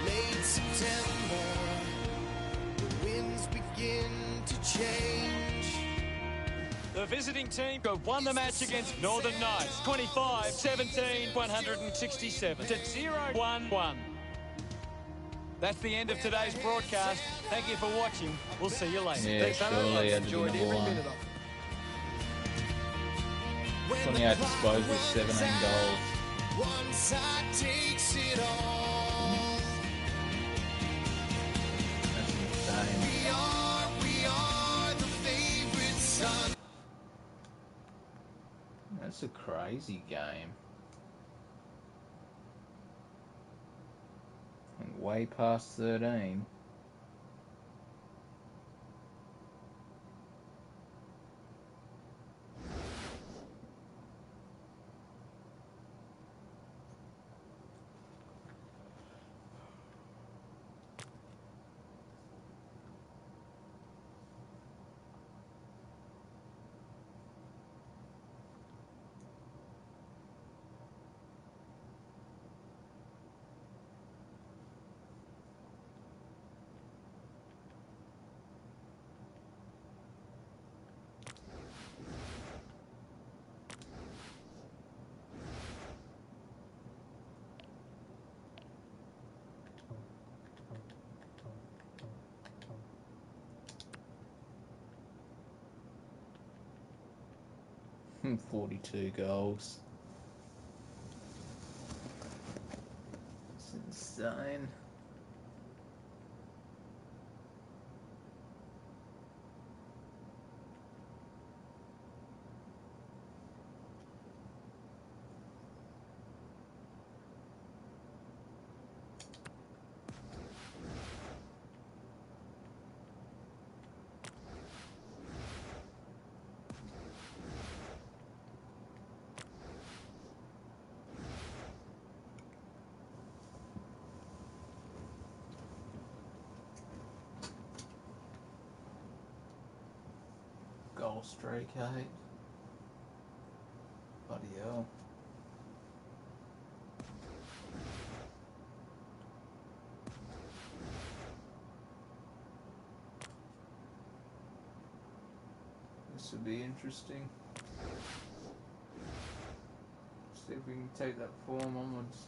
Late September, the winds begin to change. The visiting team have won the match against Northern Knights. 25-17, 167 to 0-1-1. That's the end of today's broadcast. Thank you for watching. We'll see you later. Yeah, surely I'd Enjoyed number every one. minute of it. 28 disposals, 17 goals. One side takes it all. That's insane. We are the favorite son. That's a crazy game. And way past 13. Hmm, 42 goals. It's insane. Goal streak, 8. Bloody hell. This would be interesting. See if we can take that form onwards.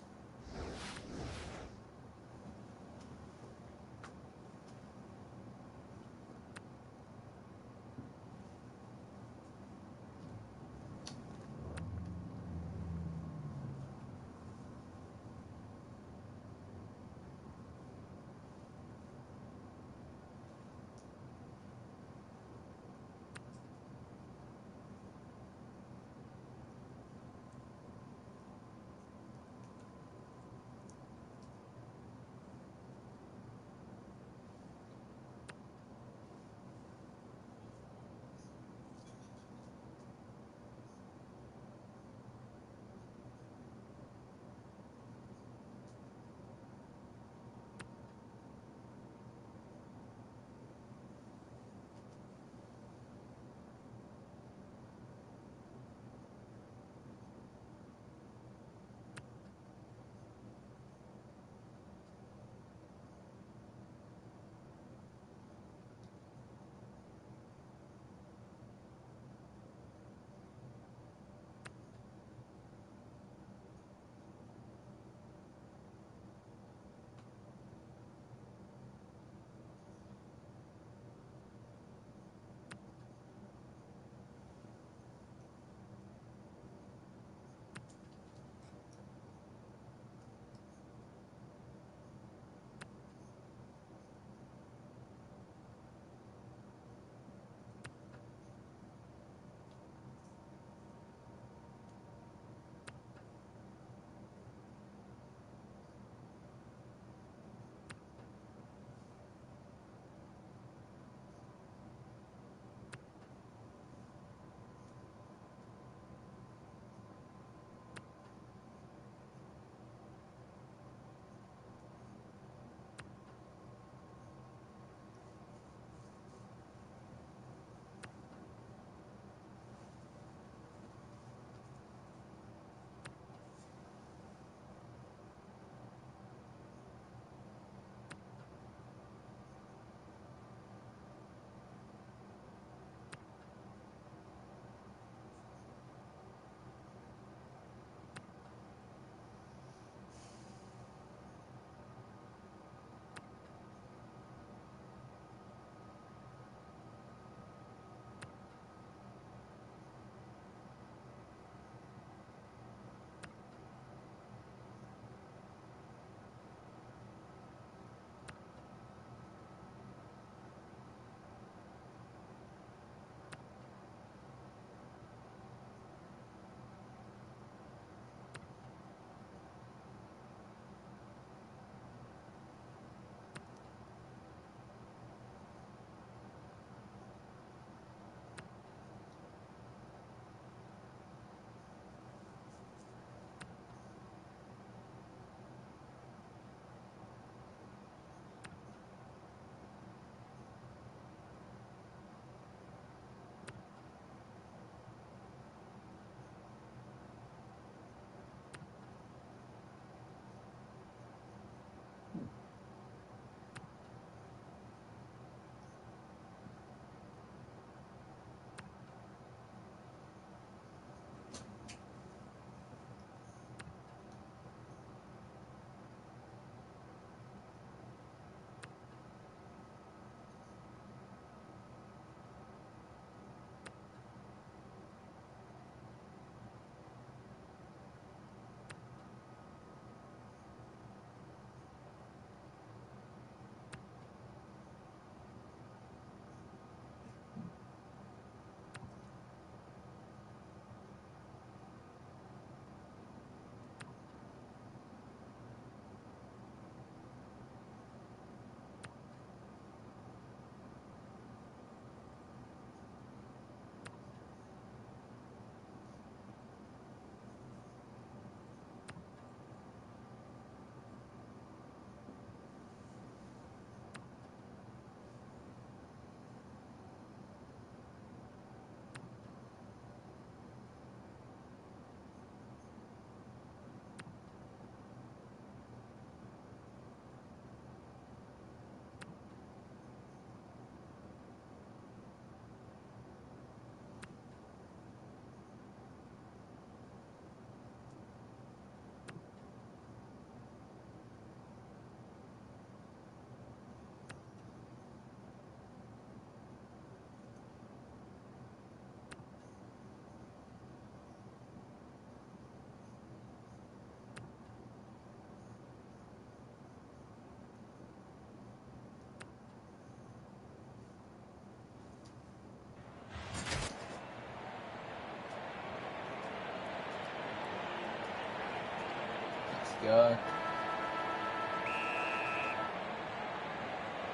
go.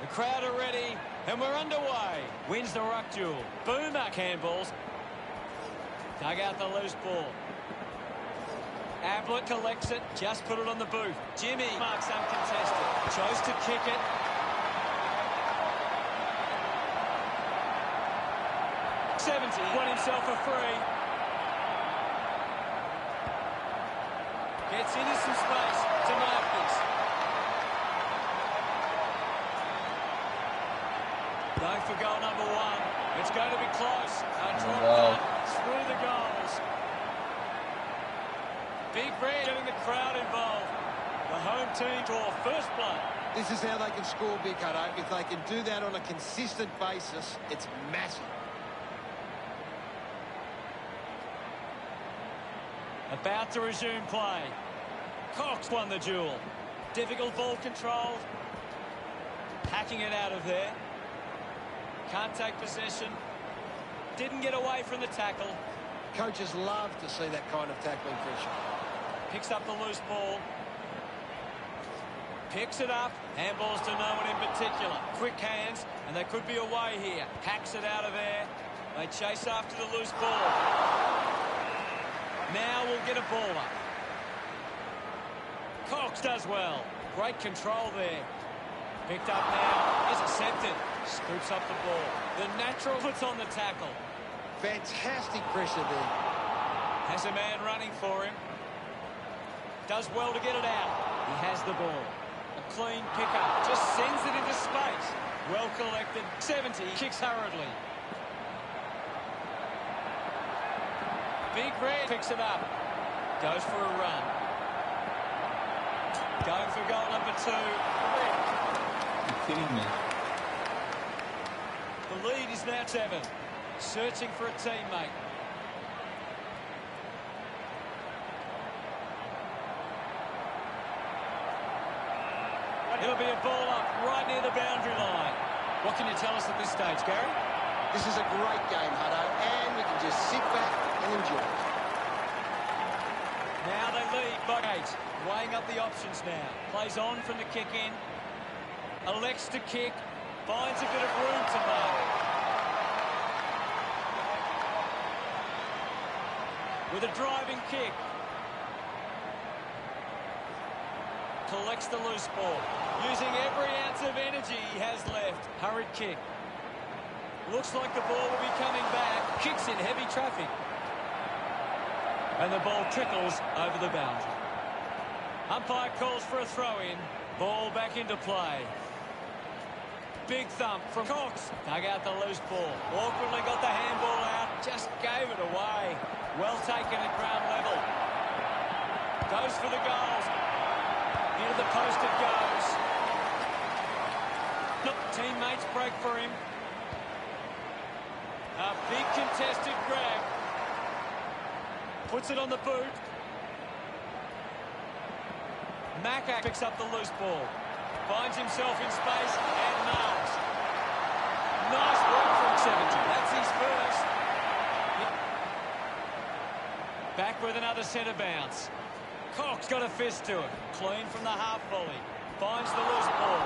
The crowd are ready, and we're underway. Wins the ruck duel. Boomer handballs. Dug out the loose ball. Ablett collects it, just put it on the boot. Jimmy marks uncontested. Chose to kick it. Won himself a free. Gets into some space to mark this. Going for goal number 1. It's going to be close. A drop through the goals. Big Red getting the crowd involved. The home team draw first blood. This is how they can score, Big Hutto. If they can do that on a consistent basis, it's massive. About to resume play. Cox won the duel. Difficult ball control. Hacking it out of there. Can't take possession. Didn't get away from the tackle. Coaches love to see that kind of tackling pressure. Picks up the loose ball. Picks it up. Handballs to no one in particular. Quick hands, and they could be away here. Hacks it out of there. They chase after the loose ball. Now we'll get a ball up. Cox does well. Great control there. Picked up now. Intercepted. Scoops up the ball. The natural puts on the tackle. Fantastic pressure there. Has a man running for him. Does well to get it out. He has the ball. A clean pickup. Just sends it into space. Well collected. 70. Kicks hurriedly. Big Red picks it up. Goes for a run. Going for goal number 2. You're kidding me. The lead is now 7. Searching for a teammate. It'll be a ball up right near the boundary line. What can you tell us at this stage, Gary? This is a great game, Hutto, and we can just sit back and enjoy it. Now they lead by 8. Weighing up the options now. Plays on from the kick in. Elects to kick. Finds a bit of room to mark. With a driving kick. Collects the loose ball. Using every ounce of energy he has left. Hurried kick. Looks like the ball will be coming back. Kicks in heavy traffic. And the ball trickles over the boundary. Umpire calls for a throw-in. Ball back into play. Big thump from Cox. Dug out the loose ball. Awkwardly got the handball out. Just gave it away. Well taken at ground level. Goes for the goals. Into the post it goes. Look, teammates break for him. A big contested grab. Puts it on the boot. Macca picks up the loose ball. Finds himself in space and marks. Nice work from 70. That's his first. Back with another centre bounce. Cox got a fist to it. Clean from the half volley. Finds the loose ball.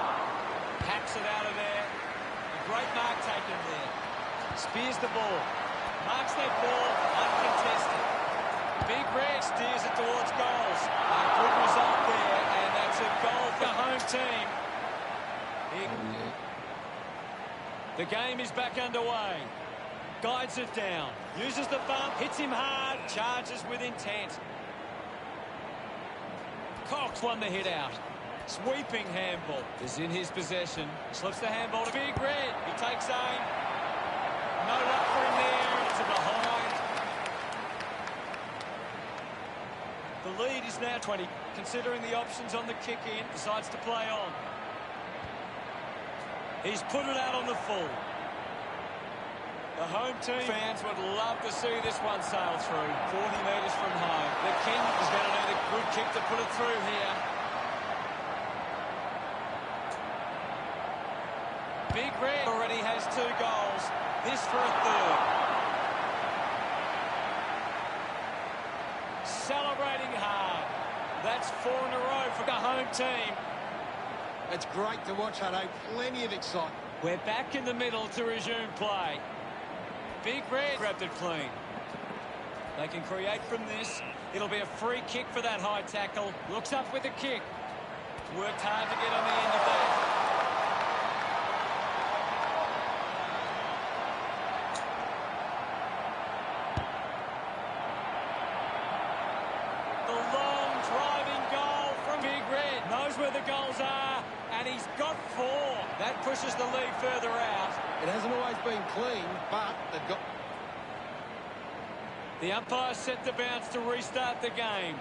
Hacks it out of there. A great mark taken there. Spears the ball. Marks that ball uncontested. Big Red steers it towards goals. A good result there, and that's a goal for the home team. The game is back underway. Guides it down. Uses the bump. Hits him hard. Charges with intent. Cox won the hit out. Sweeping handball is in his possession. Slips the handball to Big Red. He takes aim. No luck for him there. It's a behind. The lead is now 20. Considering the options on the kick-in, decides to play on. He's put it out on the full. The home team fans would love to see this one sail through. 40 metres from home. The King is going to need a good kick to put it through here. Big Red already has 2 goals. This for a third. Celebrating hard. That's 4 in a row for the home team. It's great to watch, Hutto. Plenty of excitement. We're back in the middle to resume play. Big Red grabbed it clean. They can create from this. It'll be a free kick for that high tackle. Looks up with the kick. Worked hard to get on the end of that. The long driving goal from Big Red. Knows where the goals are, and he's got 4. That pushes the lead further out. It hasn't always been clean, but they've got... The umpire set the bounce to restart the game.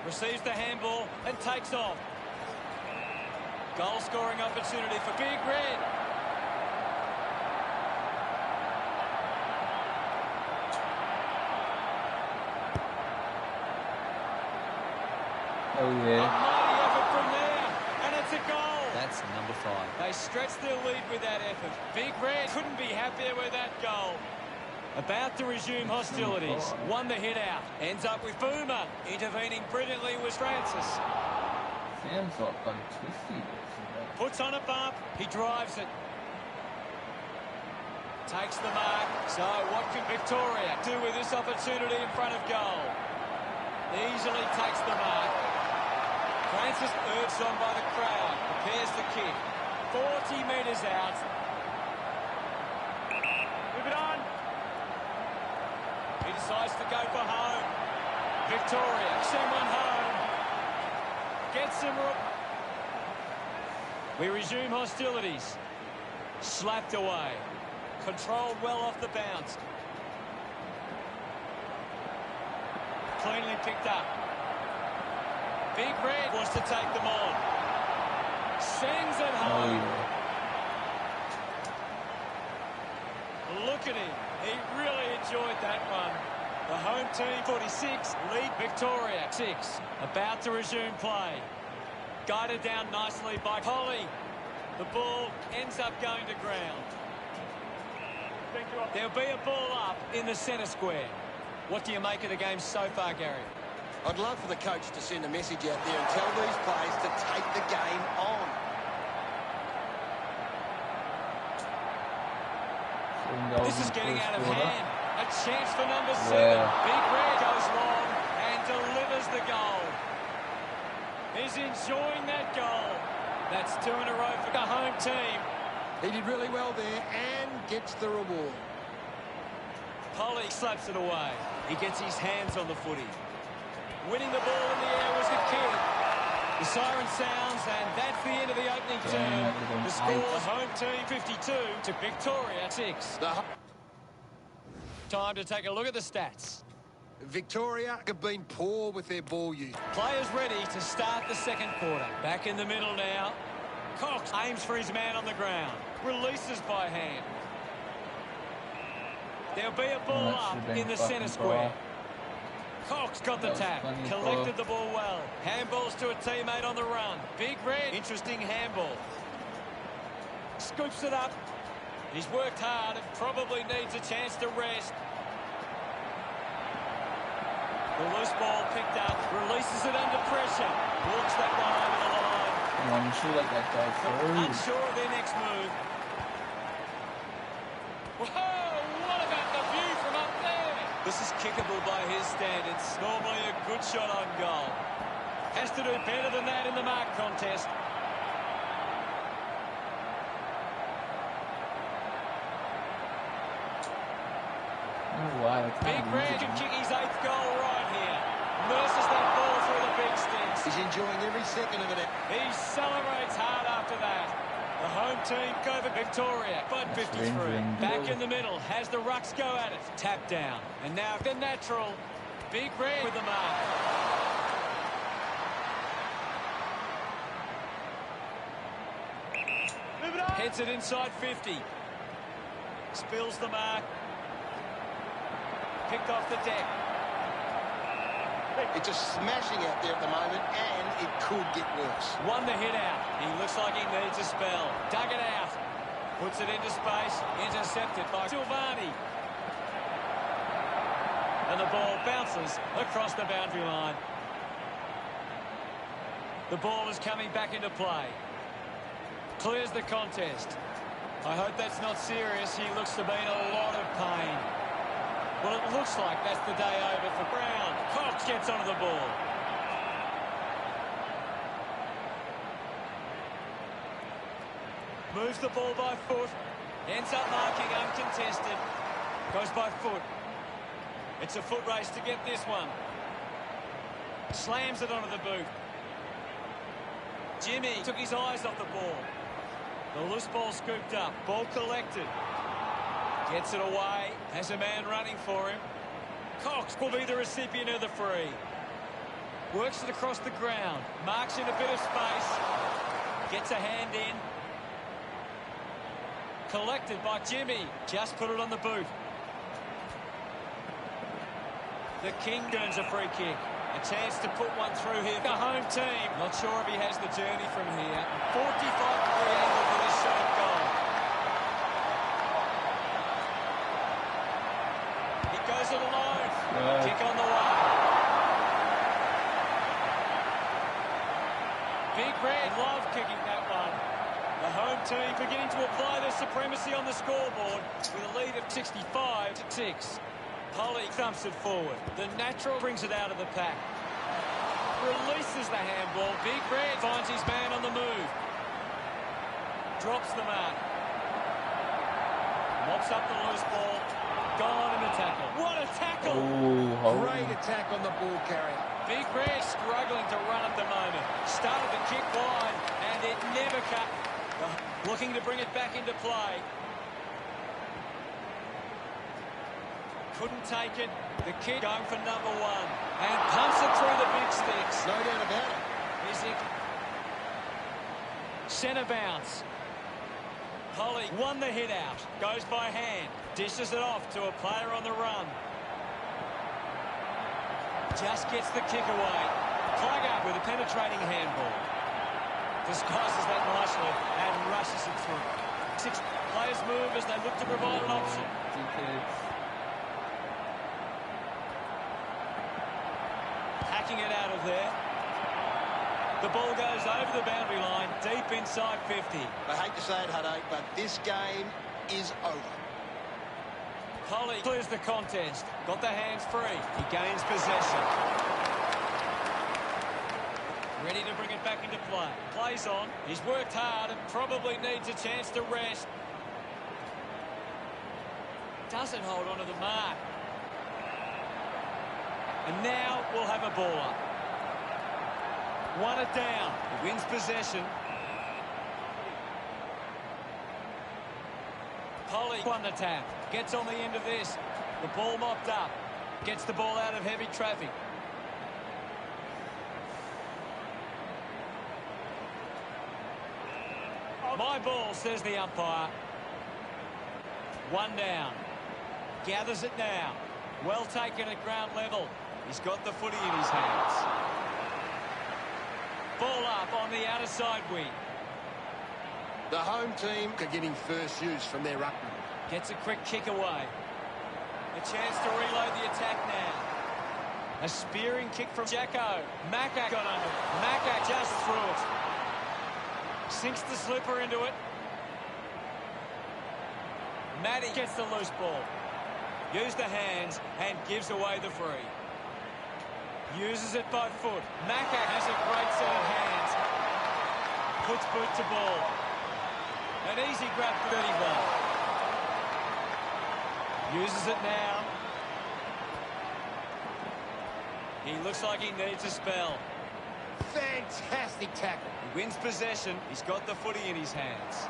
Receives the handball and takes off. Goal scoring opportunity for Big Red. Oh A yeah. mighty effort from there, and it's a goal. That's number 5. They stretched their lead with that effort. Big Red couldn't be happier with that goal. About to resume hostilities. Won the hit out. Ends up with Boomer. Intervening brilliantly was Francis. Sounds like bloody twisty. Puts on a bump. He drives it. Takes the mark. So what can Victoria do with this opportunity in front of goal? Easily takes the mark. Francis urged on by the crowd. Prepares the kick. 40 metres out. Move it on. He decides to go for home. Victoria, send one home. Gets him. We resume hostilities. Slapped away. Controlled well off the bounce. Cleanly picked up. Big Red wants to take them on. Sends it home. Look at him. He really enjoyed that one. The home team 46 lead Victoria 6. About to resume play. Guided down nicely by Polly. The ball ends up going to ground. There'll be a ball up in the centre square. What do you make of the game so far, Gary? I'd love for the coach to send a message out there and tell these players to take the game on. This is getting out of hand. A chance for number 7. Big Red goes long and delivers the goal. He's enjoying that goal. That's 2 in a row for the home team. He did really well there and gets the reward. Polly slaps it away. He gets his hands on the footy. Winning the ball in the air was the kid. The siren sounds, and that's the end of the opening term. The score, home team 52 to Victoria 6. Time to take a look at the stats. Victoria have been poor with their ball use. Players ready to start the second quarter. Back in the middle now. Cox aims for his man on the ground. Releases by hand. There'll be a ball up in the centre square. Cox got the tap. Collected the ball well. Handballs to a teammate on the run. Big Red. Interesting handball. Scoops it up. He's worked hard and probably needs a chance to rest. The loose ball picked up. Releases it under pressure. Walks that one over the line. I'm sure that go through. Unsure of their next move. Whoa! What about the view from up there? This is kickable by his standards. Normally a good shot on goal. Has to do better than that in the mark contest. Big Red can kick his 8th goal right here. Nurses that ball through the big sticks. He's enjoying every second of it. He celebrates hard after that. The home team go for Victoria, but 53. Back in the middle, has the rucks go at it. Tap down. And now the natural. Big Red with the mark. Heads it inside 50. Spills the mark. Picked off the deck. It's just smashing out there at the moment, and it could get worse. Won the hit out. He looks like he needs a spell. Dug it out. Puts it into space. Intercepted by Silvani. And the ball bounces across the boundary line. The ball is coming back into play. Clears the contest. I hope that's not serious. He looks to be in a lot of pain. Well, it looks like that's the day over for Brown. Cox gets onto the ball. Moves the ball by foot. Ends up marking uncontested. Goes by foot. It's a foot race to get this one. Slams it onto the boot. Jimmy took his eyes off the ball. The loose ball scooped up. Ball collected. Gets it away. Has a man running for him. Cox will be the recipient of the free. Works it across the ground. Marks in a bit of space. Gets a hand in. Collected by Jimmy. Just put it on the boot. The King earns a free kick. A chance to put one through here. The home team. Not sure if he has the journey from here. 45-degree angle for this shot at goal. He goes it alone. Kick on the way. Big Red love kicking that one. The home team beginning to apply their supremacy on the scoreboard with a lead of 65-6. Polly thumps it forward. The natural brings it out of the pack. Releases the handball. Big Red finds his man on the move. Drops the mark. Mops up the loose ball. Gone in the tackle. What a tackle! Great attack on the ball carrier. Big Red struggling to run at the moment. Started the kick wide and it never cut. Looking to bring it back into play. Couldn't take it. The kick going for number one. And pumps it through the big sticks. No doubt about it. Is it? Centre bounce. Polly won the hit out. Goes by hand. Dishes it off to a player on the run. Just gets the kick away. Plugger with a penetrating handball. Disguises that nicely and rushes it through. 6 players move as they look to provide an option. Hacking it out of there. The ball goes over the boundary line, deep inside 50. I hate to say it, Hutto, but this game is over. Polly clears the contest. Got the hands free. He gains possession. Ready to bring it back into play. Plays on. He's worked hard and probably needs a chance to rest. Doesn't hold on to the mark. And now we'll have a ball up. Won it down. He wins possession. Polly won the tap. Gets on the end of this. The ball mopped up. Gets the ball out of heavy traffic. My ball, says the umpire. One down. Gathers it now. Well taken at ground level. He's got the footy in his hands. Ball up on the outer side wing. The home team are getting first use from their ruckman. Gets a quick kick away. A chance to reload the attack now. A spearing kick from Jacko. Macca got under it. Macca just threw it. Sinks the slipper into it. Matty gets the loose ball. Used the hands and gives away the free. Uses it by foot. Macca has a great set of hands. Puts boot to ball. An easy grab for 31. Uses it now. He looks like he needs a spell. Fantastic tackle. He wins possession. He's got the footy in his hands.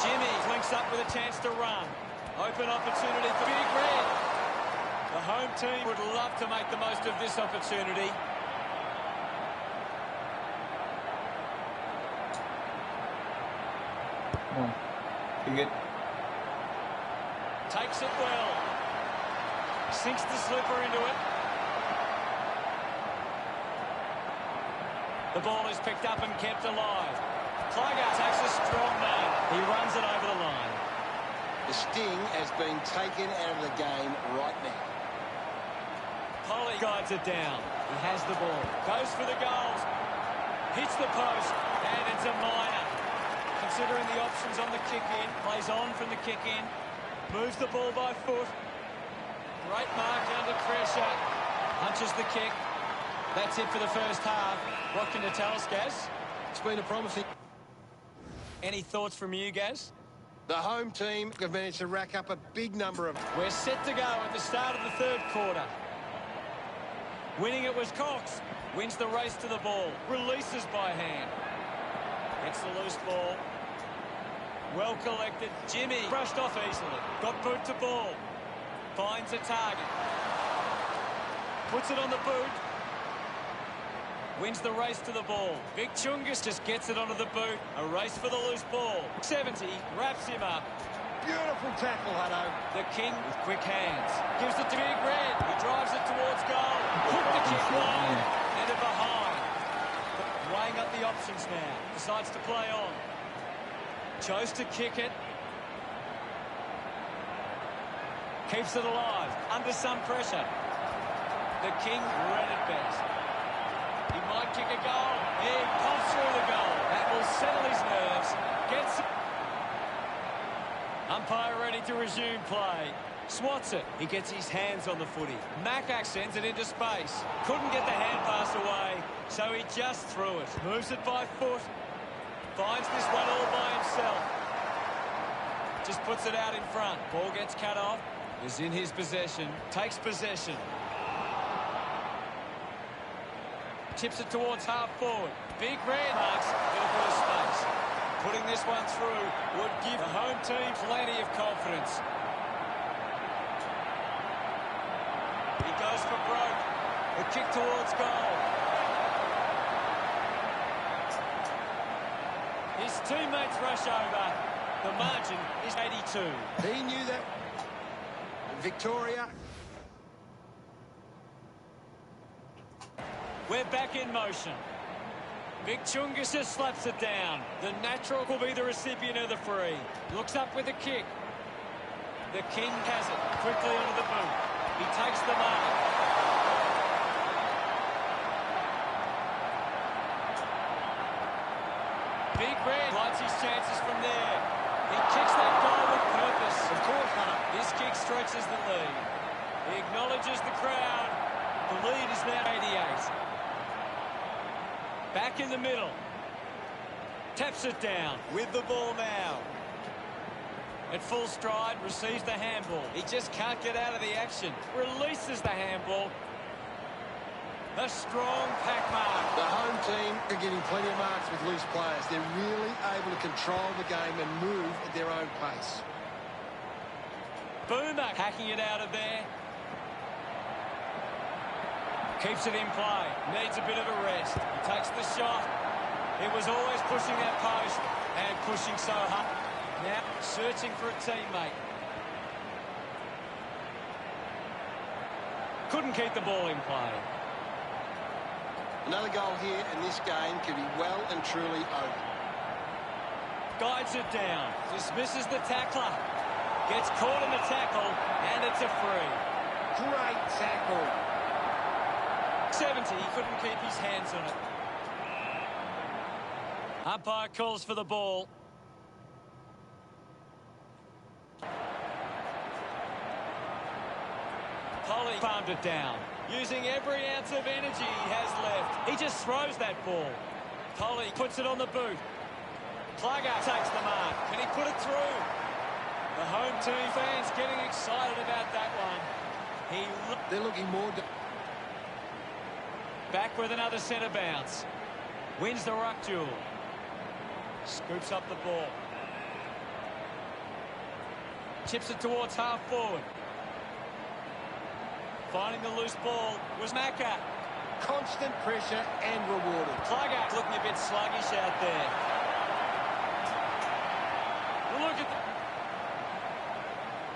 Jimmy links up with a chance to run. Open opportunity for Big Red. The home team would love to make the most of this opportunity. Takes it well. Sinks the slipper into it. The ball is picked up and kept alive. Plugger takes a strong man. He runs it over the line. The sting has been taken out of the game right now. Polly guides it down. He has the ball. Goes for the goals. Hits the post, and it's a minor. Considering the options on the kick-in, plays on from the kick-in, moves the ball by foot. Great mark under pressure, punches the kick. That's it for the first half. What can you tell us, Gaz? It's been a promising... Any thoughts from you, Gaz? The home team have managed to rack up a big number of... We're set to go at the start of the third quarter. Winning it was Cox. Wins the race to the ball. Releases by hand. Gets the loose ball. Well collected. Jimmy brushed off easily. Got boot to ball. Finds a target. Puts it on the boot. Wins the race to the ball. Vic Chungus just gets it onto the boot. A race for the loose ball. 70, wraps him up. Beautiful tackle, Hutto. The King with quick hands. Gives it to Big Red. He drives it towards goal. Put the kick wide. And a behind. Weighing up the options now. Decides to play on. Chose to kick it. Keeps it alive. Under some pressure. The King read it best. He might kick a goal. He pops through the goal. That will settle his nerves. Gets it. Umpire ready to resume play. Swats it. He gets his hands on the footy. Macak sends it into space. Couldn't get the hand pass away, so he just threw it. Moves it by foot. Finds this one all by himself. Just puts it out in front. Ball gets cut off. Is in his possession. Takes possession. Tips it towards half forward. Big Red marks in a bit of space. Putting this one through would give the home team plenty of confidence. He goes for broke. A kick towards goal. His teammates rush over. The margin is 82. He knew that. Victoria. We're back in motion. Vic Chungus just slaps it down. The natural will be the recipient of the free. Looks up with a kick. The King has it. Quickly onto the boot. He takes the mark. Big Red lights his chances from there. He kicks that goal with purpose. Of course, Hunter. This kick stretches the lead. He acknowledges the crowd. The lead is now 88. Back in the middle. Taps it down with the ball now. At full stride, receives the handball. He just can't get out of the action. Releases the handball. A strong pack mark. The home team are getting plenty of marks with loose players. They're really able to control the game and move at their own pace. Boomer hacking it out of there. Keeps it in play. Needs a bit of a rest. He takes the shot. He was always pushing that post and pushing so hard. Now searching for a teammate. Couldn't keep the ball in play. Another goal here and this game could be well and truly over. Guides it down. Dismisses the tackler. Gets caught in the tackle and it's a free. Great tackle. 70, he couldn't keep his hands on it. Umpire calls for the ball. Polly farmed it down, using every ounce of energy he has left. He just throws that ball. Polly puts it on the boot. Plugger takes the mark. Can he put it through? The home team fans getting excited about that one. They're looking more... Back with another centre bounce. Wins the ruck duel. Scoops up the ball. Chips it towards half forward. Finding the loose ball was Macca. Constant pressure and rewarded. Plugger looking a bit sluggish out there. Look at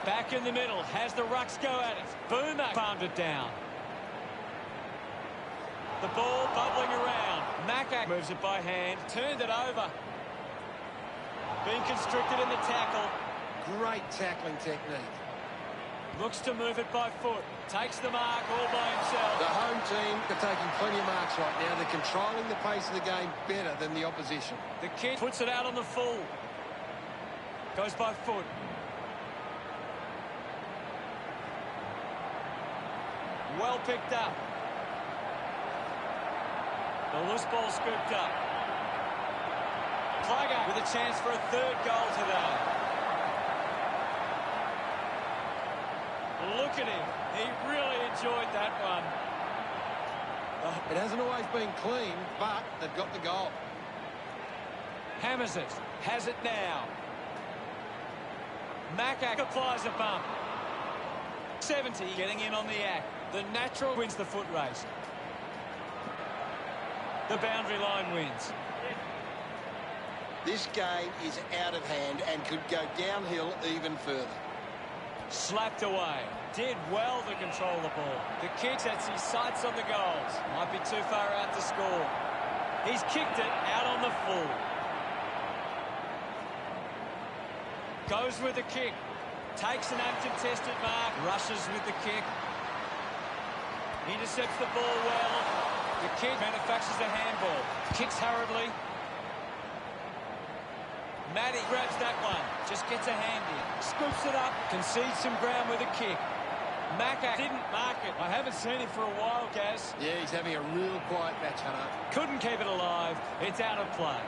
back in the middle. Has the rucks go at it. Boomer farmed it down. The ball bubbling around. Macca moves it by hand. Turned it over. Being constricted in the tackle. Great tackling technique. Looks to move it by foot. Takes the mark all by himself. The home team are taking plenty of marks right now. They're controlling the pace of the game better than the opposition. The kid puts it out on the full. Goes by foot. Well picked up. The loose ball scooped up. Plugger with a chance for a third goal today. Look at him. He really enjoyed that one. It hasn't always been clean, but they've got the goal. Hammers it. Has it now. Macak applies a bump. 70 getting in on the act. The natural wins the foot race. The boundary line wins. This game is out of hand and could go downhill even further. Slapped away. Did well to control the ball. The kid sets his sights on the goals. Might be too far out to score. He's kicked it out on the full. Goes with the kick. Takes an uncontested mark. Rushes with the kick. Intercepts the ball well. The kid manufactures a handball. Kicks hurriedly. Matty grabs that one. Just gets a hand in. Scoops it up. Concedes some ground with a kick. Macak didn't mark it. I haven't seen him for a while, Gaz. Yeah, he's having a real quiet match, Hunter. Couldn't keep it alive. It's out of play.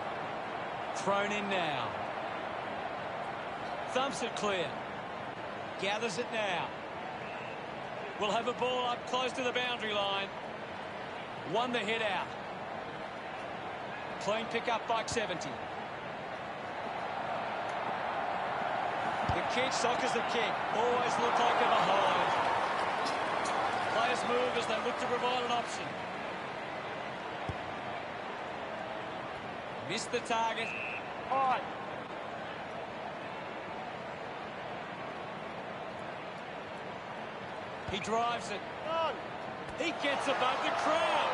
Thrown in now. Thumps it clear. Gathers it now. We'll have a ball up close to the boundary line. Won the hit out. Clean pick up by 70. The kid sockers the kick. Always looked like they're behind. Players move as they look to provide an option. Missed the target. On. He drives it. On. He gets above the crowd.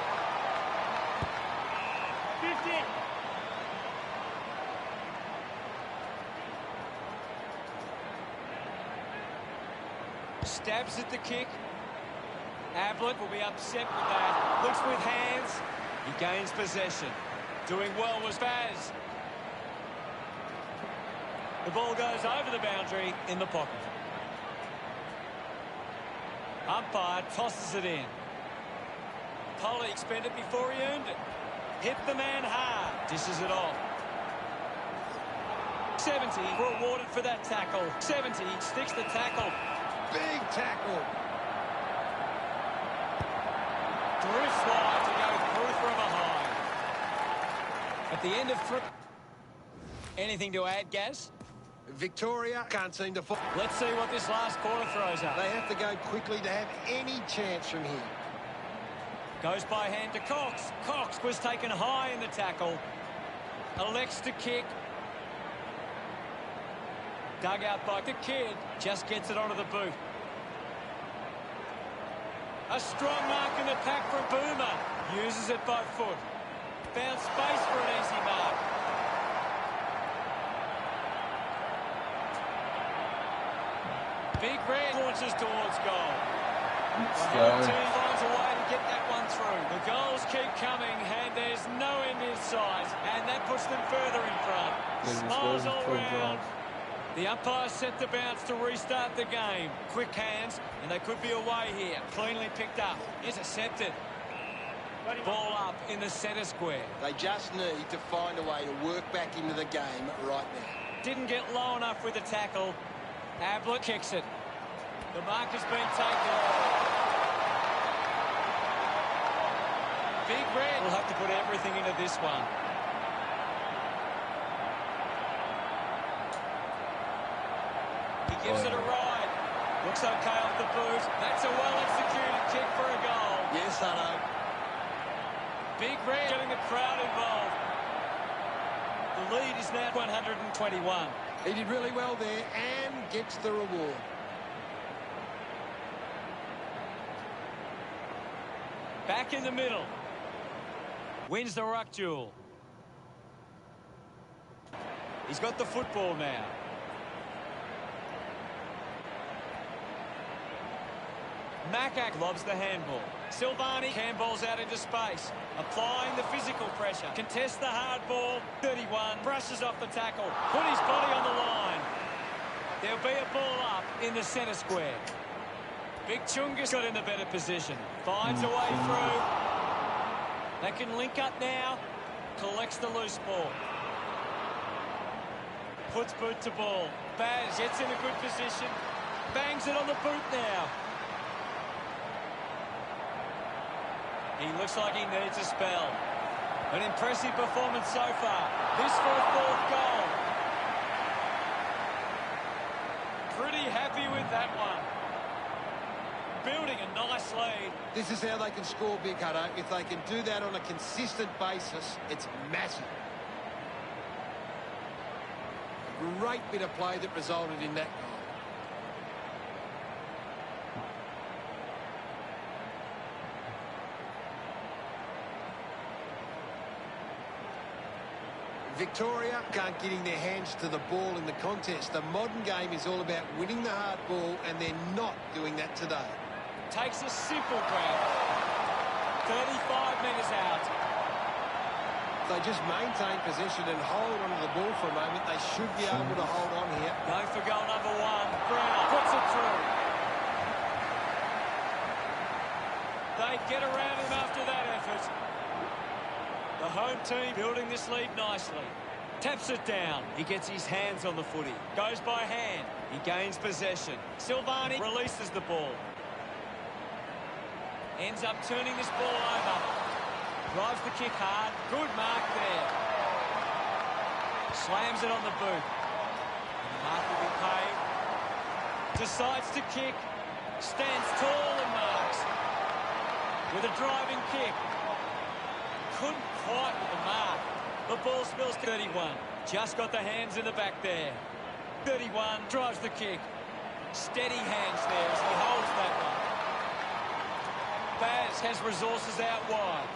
50. Stabs at the kick. Ablett will be upset with that. Looks with hands. He gains possession. Doing well was Baz. The ball goes over the boundary in the pocket. Umpire tosses it in. Polly spent it before he earned it. Hit the man hard. Dishes it off. 70 rewarded for that tackle. 70 sticks the tackle. Big tackle. Drifts wide to go through from behind. At the end of three. Anything to add, Gaz? Victoria can't seem to fall. Let's see what this last quarter throws up. They have to go quickly to have any chance from here. Goes by hand to Cox. Cox was taken high in the tackle. Elects to kick. Dug out by the kid. Just gets it onto the boot. A strong mark in the pack from Boomer. Uses it by foot. Found space for an easy mark. Big Red launches towards goal. The team finds a way to get that one through. The goals keep coming and there's no end in sight. And that puts them further in front. Smiles all round. The umpire set the bounce to restart the game. Quick hands, and they could be away here. Cleanly picked up. Intercepted. Ball up in the centre square. They just need to find a way to work back into the game right now. Didn't get low enough with the tackle. Ablett kicks it. The mark has been taken. Big Red will have to put everything into this one. Gives it a ride. Looks okay off the boot. That's a well-executed kick for a goal. Yes, I know. Big Red getting the crowd involved. The lead is now 121. He did really well there and gets the reward. Back in the middle. Wins the ruck duel. He's got the football now. Macak lobs the handball. Silvani handballs out into space, applying the physical pressure. Contests the hard ball. 31 brushes off the tackle. Put his body on the line. There'll be a ball up in the centre square. Big Chunga's got in a better position. Finds a way through. They can link up now. Collects the loose ball. Puts boot to ball. Baz gets in a good position. Bangs it on the boot now. He looks like he needs a spell. An impressive performance so far. This for a fourth goal. Pretty happy with that one. Building a nice lead. This is how they can score, Big Hutto. If they can do that on a consistent basis, it's massive. A great bit of play that resulted in that goal. Victoria can't getting their hands to the ball in the contest. The modern game is all about winning the hard ball, and they're not doing that today. Takes a simple grab. 35 metres out. If they just maintain possession and hold onto the ball for a moment, they should be able to hold on here. Going for goal number one. Brown puts it through. They get around him after that effort. The home team building this lead nicely. Taps it down. He gets his hands on the footy. Goes by hand. He gains possession. Silvani releases the ball. Ends up turning this ball over. Drives the kick hard. Good mark there. Slams it on the boot. And the mark will be paid. Decides to kick. Stands tall and marks. With a driving kick. Couldn't quite with the mark. The ball spills 31. Just got the hands in the back there. 31 drives the kick. Steady hands there as he holds that one. Baz has resources out wide.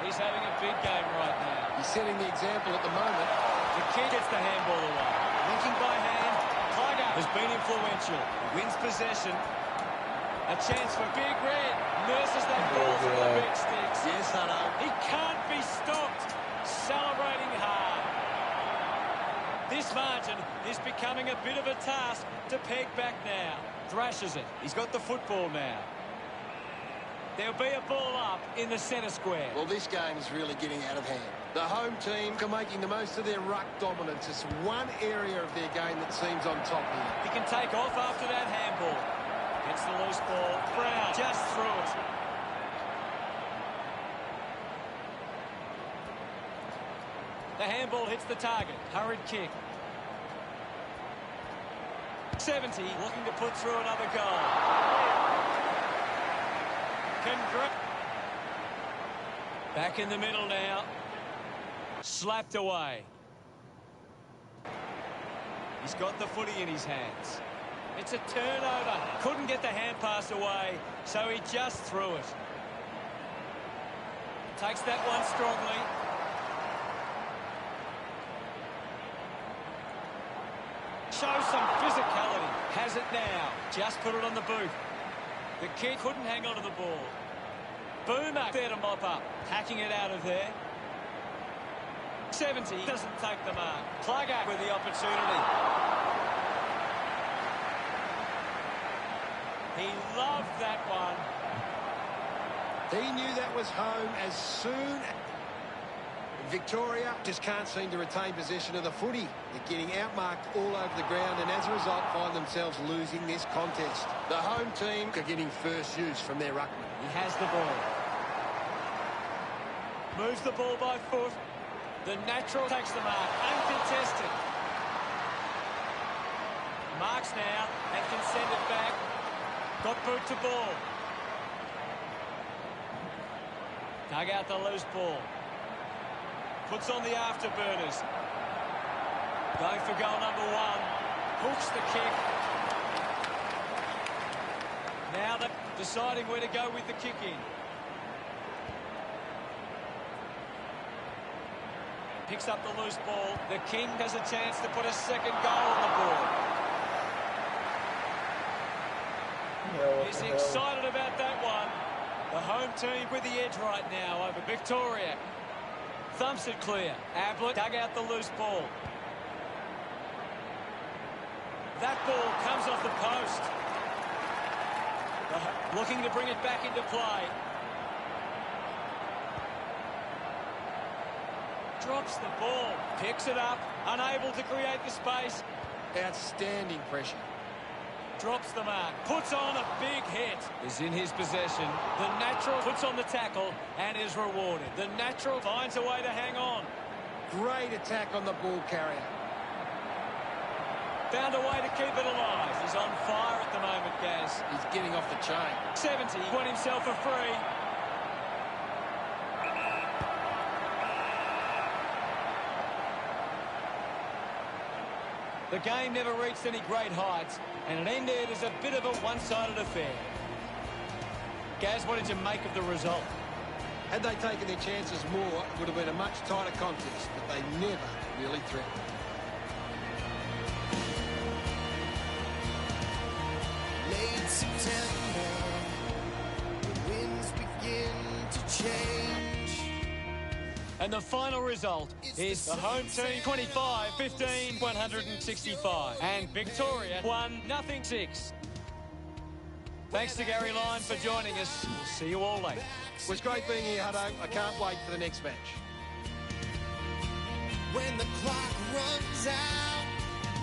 He's having a big game right now. He's setting the example at the moment. The kid gets the handball away. Linking by hand. Tiger has been influential. Wins possession. A chance for Big Red. Nurses that ball from the big sticks. Yes, Hutto. He can't be stopped. Celebrating hard. This margin is becoming a bit of a task to peg back now. Thrashes it. He's got the football now. There'll be a ball up in the centre square. Well, this game is really getting out of hand. The home team are making the most of their ruck dominance. It's one area of their game that seems on top here. He can take off after that handball. Gets the loose ball. Brown just through it. The handball hits the target. Hurried kick. 70 looking to put through another goal. Back in the middle now. Slapped away. He's got the footy in his hands. It's a turnover. Couldn't get the hand pass away, so he just threw it. Takes that one strongly. Shows some physicality. Has it now. Just put it on the boot. The kid couldn't hang on to the ball. Boomer there to mop up. Hacking it out of there. 70 doesn't take the mark. Plugger with the opportunity. He loved that one. He knew that was home as soon. Victoria just can't seem to retain possession of the footy. They're getting outmarked all over the ground and as a result find themselves losing this contest. The home team are getting first use from their ruckman. He has the ball. Moves the ball by foot. The natural takes the mark. Uncontested. Marks now and can send it back. Got boot to ball. Dug out the loose ball. Puts on the afterburners. Going for goal number one. Hooks the kick. Now they're deciding where to go with the kick in. Picks up the loose ball. The King has a chance to put a second goal on the board. He's excited about that one. The home team with the edge right now over Victoria. Thumps it clear. Ablett dug out the loose ball. That ball comes off the post. Looking to bring it back into play. Drops the ball. Picks it up. Unable to create the space. Outstanding pressure. Drops the mark. Puts on a big hit. Is in his possession. The natural puts on the tackle and is rewarded. The natural finds a way to hang on. Great attack on the ball carrier. Found a way to keep it alive. He's on fire at the moment, Gaz. He's getting off the chain. 70. Won himself a free. The game never reached any great heights, and it ended as a bit of a one-sided affair. Gaz, what did you make of the result? Had they taken their chances more, it would have been a much tighter contest, but they never really threatened. Late September, the winds begin to change. And the final result is the home team 25-15, 165. And Victoria 1-0-6. Thanks to Gary Lyon for joining us. We'll see you all later. It was great being here, Hutto. I can't wait for the next match. When the clock runs out,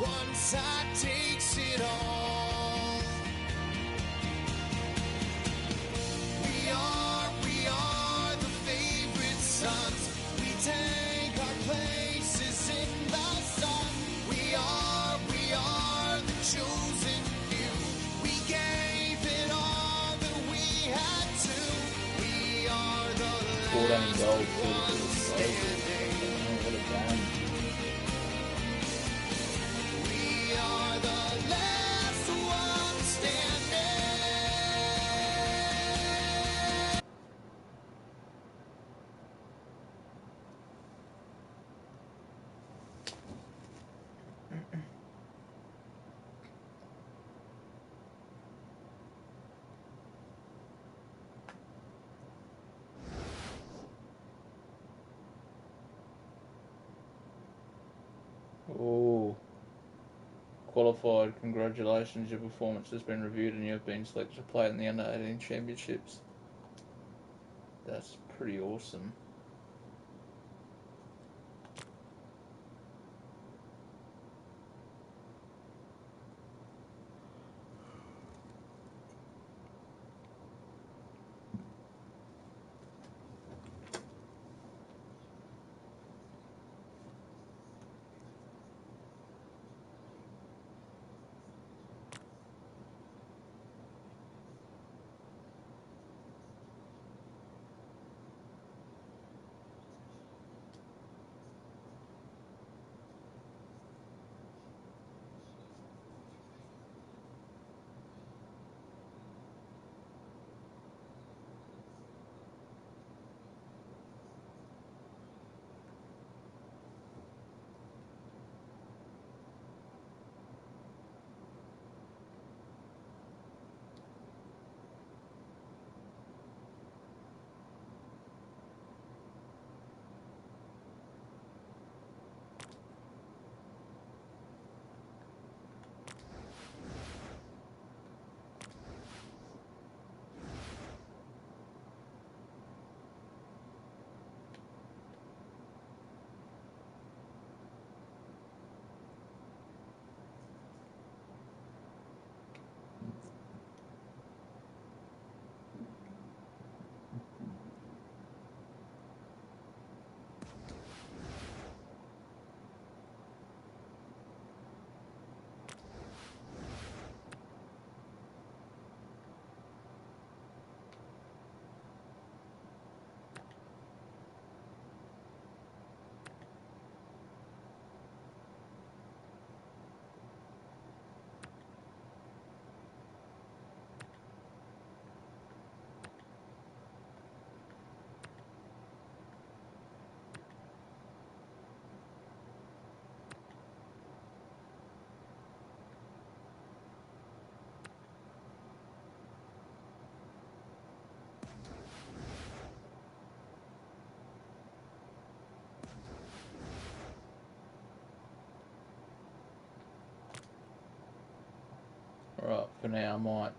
one side takes it all. We are the favorite sons. We take our places in the sun. We are the chosen few. We gave it all that we had to. We are the last ones standing. We are the last ones standing. Oh, qualified. Congratulations, your performance has been reviewed and you have been selected to play in the Under-18 Championships. That's pretty awesome. right, for now I might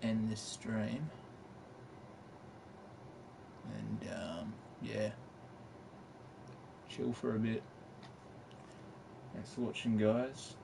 end this stream. And yeah, chill for a bit. Thanks for watching, guys.